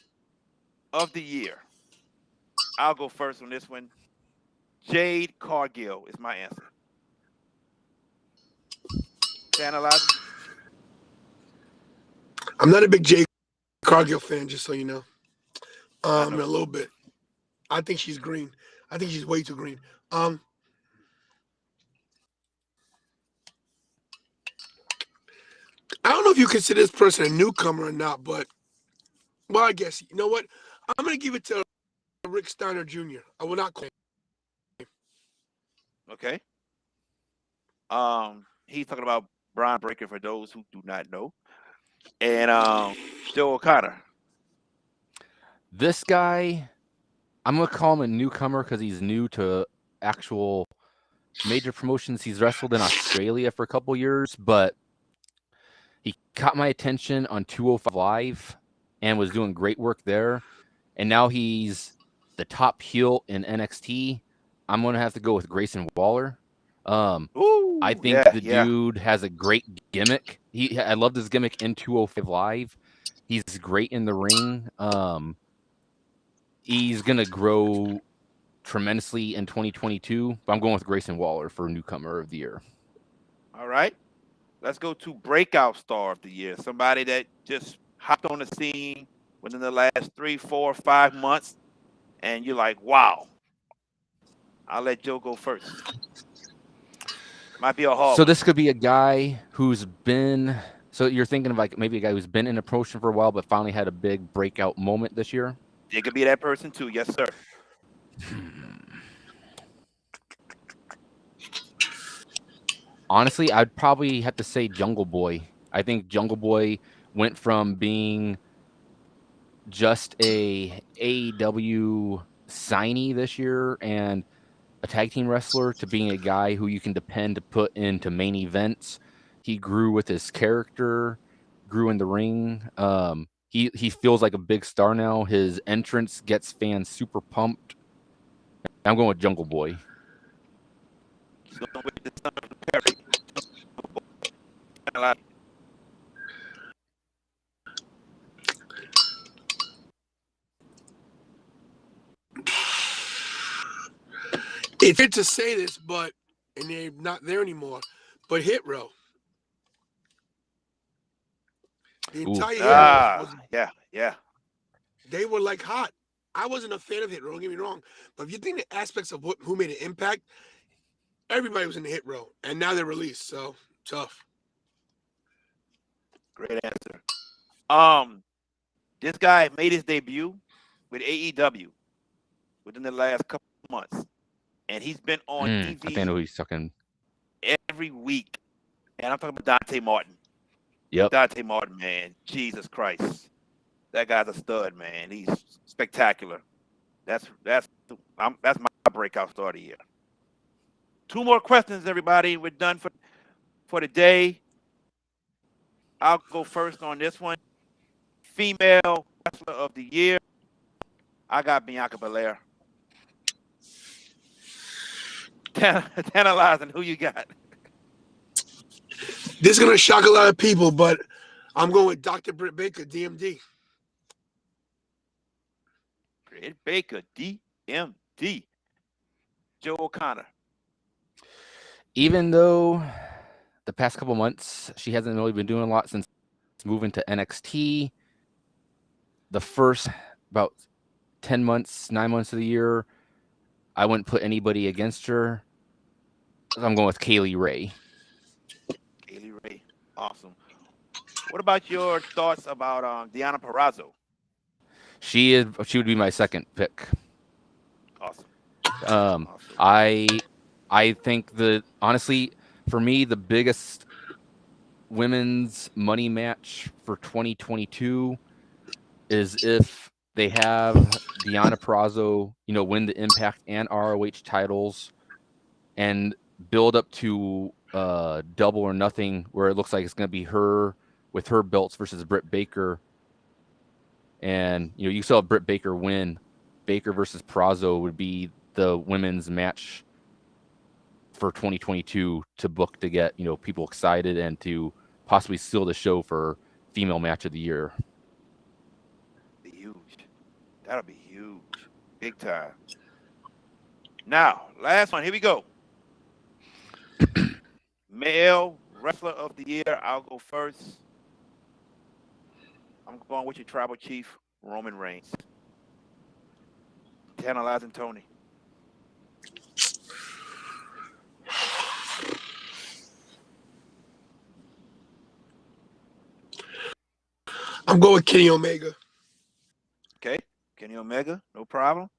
of the year. I'll go first on this one. Jade Cargill is my answer. Analyzing. I'm not a big Jade Cargill fan, just so you know. I know. A little bit. I think she's green. I think she's way too green. I don't know if you consider this person a newcomer or not, but well, I guess you know what? I'm gonna give it to Rick Steiner Jr. I will not call him. Okay. He's talking about Brian Breaker for those who do not know, and Joe O'Connor. This guy, I'm gonna call him a newcomer because he's new to actual major promotions. He's wrestled in Australia for a couple years, but he caught my attention on 205 Live and was doing great work there. And now he's the top heel in NXT. I'm gonna have to go with Grayson Waller. Ooh, I think the dude has a great gimmick. I loved his gimmick in 205 Live. He's great in the ring. He's gonna grow tremendously in 2022. But I'm going with Grayson Waller for newcomer of the year. All right. Let's go to breakout star of the year. Somebody that just hopped on the scene within the last 3, 4, 5 months, and you're like, wow. I'll let Joe go first. Might be a hard So one. this could be a guy who's been. So you're thinking of like maybe a guy who's been in a promotion for a while, but finally had a big breakout moment this year. It could be that person too. Yes, sir. Honestly, I'd probably have to say Jungle Boy. I think Jungle Boy went from being just a AEW signee this year and a tag team wrestler to being a guy who you can depend to put into main events. He grew with his character, grew in the ring. He feels like a big star now. His entrance gets fans super pumped. I'm going with Jungle Boy. He's going with the son of Perry. Tantalizing. It's weird to say this, but and they're not there anymore. But Hit Row, the entire Hit Row was Yeah. they were like hot. I wasn't a fan of Hit Row. Don't get me wrong, but if you think the aspects of who made an impact, everybody was in the Hit Row, and now they're released. So tough. Great answer. This guy made his debut with AEW within the last couple months, and he's been on I think I know who he's talking. every week. And I'm talking about Dante Martin. Yep. Dante Martin, man. Jesus Christ. That guy's a stud, man. He's spectacular. That's my breakout star of the year. 2 more questions, everybody. We're done for the day. I'll go first on this one. Female wrestler of the year. I got Bianca Belair. Tantalizing. Who you got? This is gonna shock a lot of people, but I'm going with Dr. Britt Baker, DMD. Britt Baker, DMD. Joe O'Connor. Even though the past couple months she hasn't really been doing a lot since moving to NXT, the first about 10 months, 9 months of the year, I wouldn't put anybody against her. I'm going with Kaylee Ray. Kaylee Ray. Awesome. What about your thoughts about Deonna Purrazzo? She would be my second pick. Awesome. I think that honestly, for me, the biggest women's money match for 2022 is if they have Deonna Purrazzo, win the Impact and ROH titles and build up to Double or Nothing, where it looks like it's going to be her with her belts versus Britt Baker. And, you saw Britt Baker win. Baker versus Purrazzo would be the women's match for 2022 to book to get, people excited and to possibly seal the show for female match of the year. Be huge. That'll be huge. Big time. Now, last one. Here we go. Male wrestler of the year. I'll go first. I'm going with your tribal chief, Roman Reigns. Tantalizing Tony. I'm going with Kenny Omega. Okay, Kenny Omega, no problem.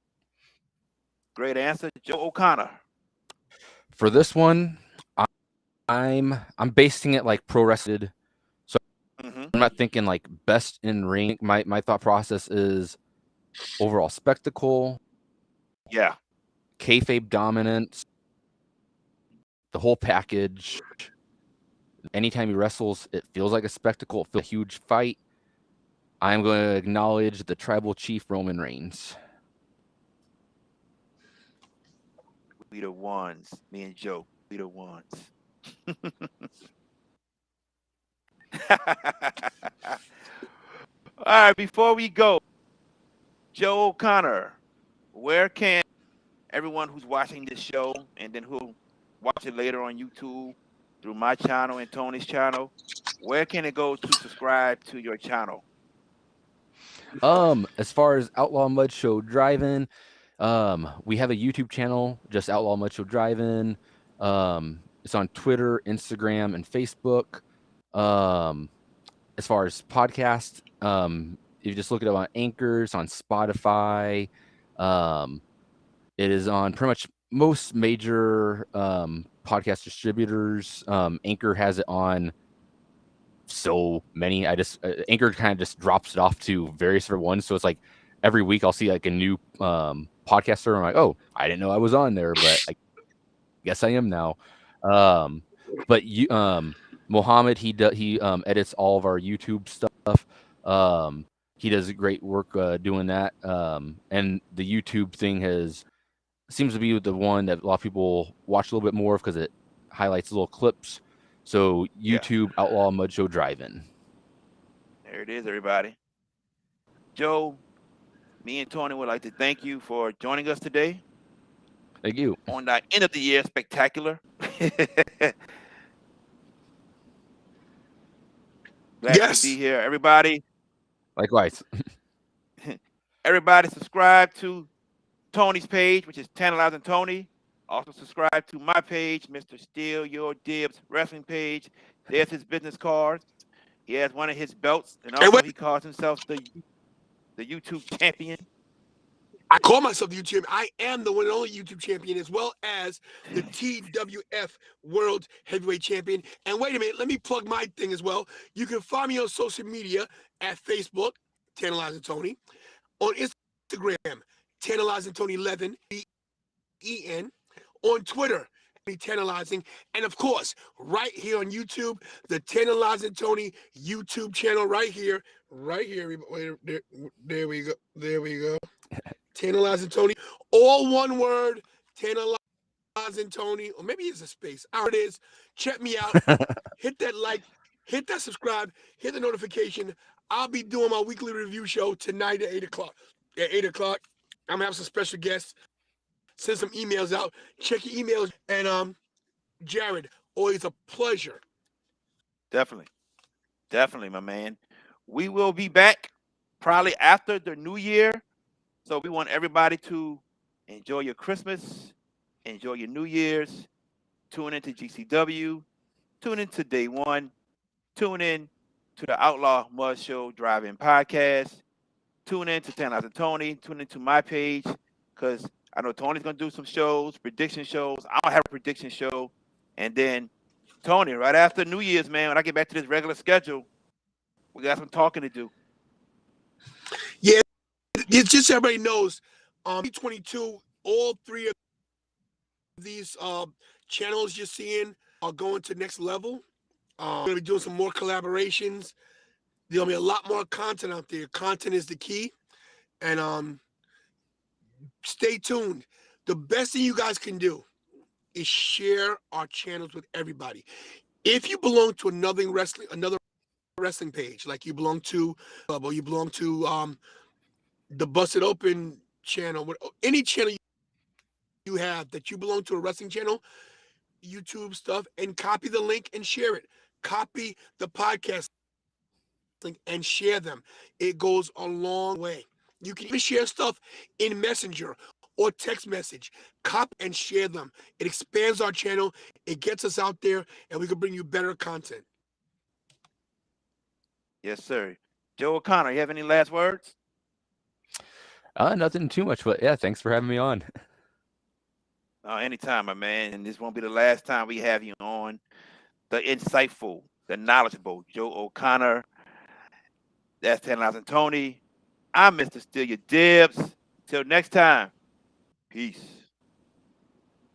Great answer, Joe O'Connor. For this one, I'm basing it like pro wrestling. So I'm not thinking like best in ring. My thought process is overall spectacle. Yeah. Kayfabe dominance. The whole package. Anytime he wrestles, it feels like a spectacle. It feels like a huge fight. I'm going to acknowledge the tribal chief, Roman Reigns. We the ones. Me and Joe. We the ones. All right, before we go, Joe O'Connor, where can everyone who's watching this show and then who'll watch it later on YouTube through my channel and Tony's channel, where can it go to subscribe to your channel? As far as Outlaw Mud Show Drive-In, we have a YouTube channel, just Outlaw Mud Show Drive-In. It's on Twitter, Instagram, and Facebook. As far as podcasts, if you just look it up on Anchor, it's on Spotify. It is on pretty much most major podcast distributors. Anchor has it on so many. Anchor kind of just drops it off to various different ones. So it's like every week I'll see like a new podcaster. I'm like, oh, I didn't know I was on there, but I guess I am now. But Mohammed, he edits all of our YouTube stuff. He does great work doing that. And the YouTube thing seems to be the one that a lot of people watch a little bit more because it highlights little clips. So YouTube Outlaw Mud Show Drive-In. There it is, everybody. Joe, me and Tony would like to thank you for joining us today. Thank you. On the end of the year spectacular. Glad Yes. to be here, everybody. Likewise. Everybody subscribe to Tony's page, which is Tantalizing Tony. Also subscribe to my page, Mr. Steal Your Dibs Wrestling page. There's his business cards. He has one of his belts, and also he calls himself the YouTube champion. I call myself the YouTube. I am the one and only YouTube champion, as well as the TWF World Heavyweight Champion. And wait a minute, let me plug my thing as well. You can find me on social media at Facebook, Tantalizing Tony, on Instagram, Tantalizing Tony 11, E-N, on Twitter, Tantalizing, and of course, right here on YouTube, the Tantalizing Tony YouTube channel, right here. There we go. Tantalizing Tony, all one word, Tantalizing Tony, or maybe it's a space. It is. Check me out. Hit that like, hit that subscribe, hit the notification. I'll be doing my weekly review show tonight at 8 o'clock. At 8 o'clock, I'm gonna have some special guests. Send some emails out. Check your emails. And Jared, always a pleasure. Definitely, my man. We will be back probably after the new year. So we want everybody to enjoy your Christmas, enjoy your New Year's, tune into GCW, tune into Day One, tune in to the Outlaw Mud Show Drive-In Podcast, tune in to Tantalizing Tony, tune into my page, because I know Tony's going to do some shows, prediction shows. I'll have a prediction show. And then, Tony, right after New Year's, man, when I get back to this regular schedule, we got some talking to do. Yeah, it's just so everybody knows, 2022, all three of these channels you're seeing are going to next level. We're going to be doing some more collaborations. There'll be a lot more content out there. Content is the key. And stay tuned. The best thing you guys can do is share our channels with everybody. If you belong to another wrestling page, like you belong to, or you belong to the Busted Open channel, any channel you have that you belong to a wrestling channel, YouTube stuff, and copy the link and share it. Copy the podcast link and share them. It goes a long way. You can even share stuff in Messenger or text message. Copy and share them. It expands our channel. It gets us out there, and we can bring you better content. Yes, sir. Joe O'Connor, you have any last words? Nothing too much, but yeah, thanks for having me on. Anytime, my man. And this won't be the last time we have you on. The insightful, the knowledgeable Joe O'Connor. That's Tantalizing Tony. I'm Mr. Steal Your Dibs. Till next time, peace.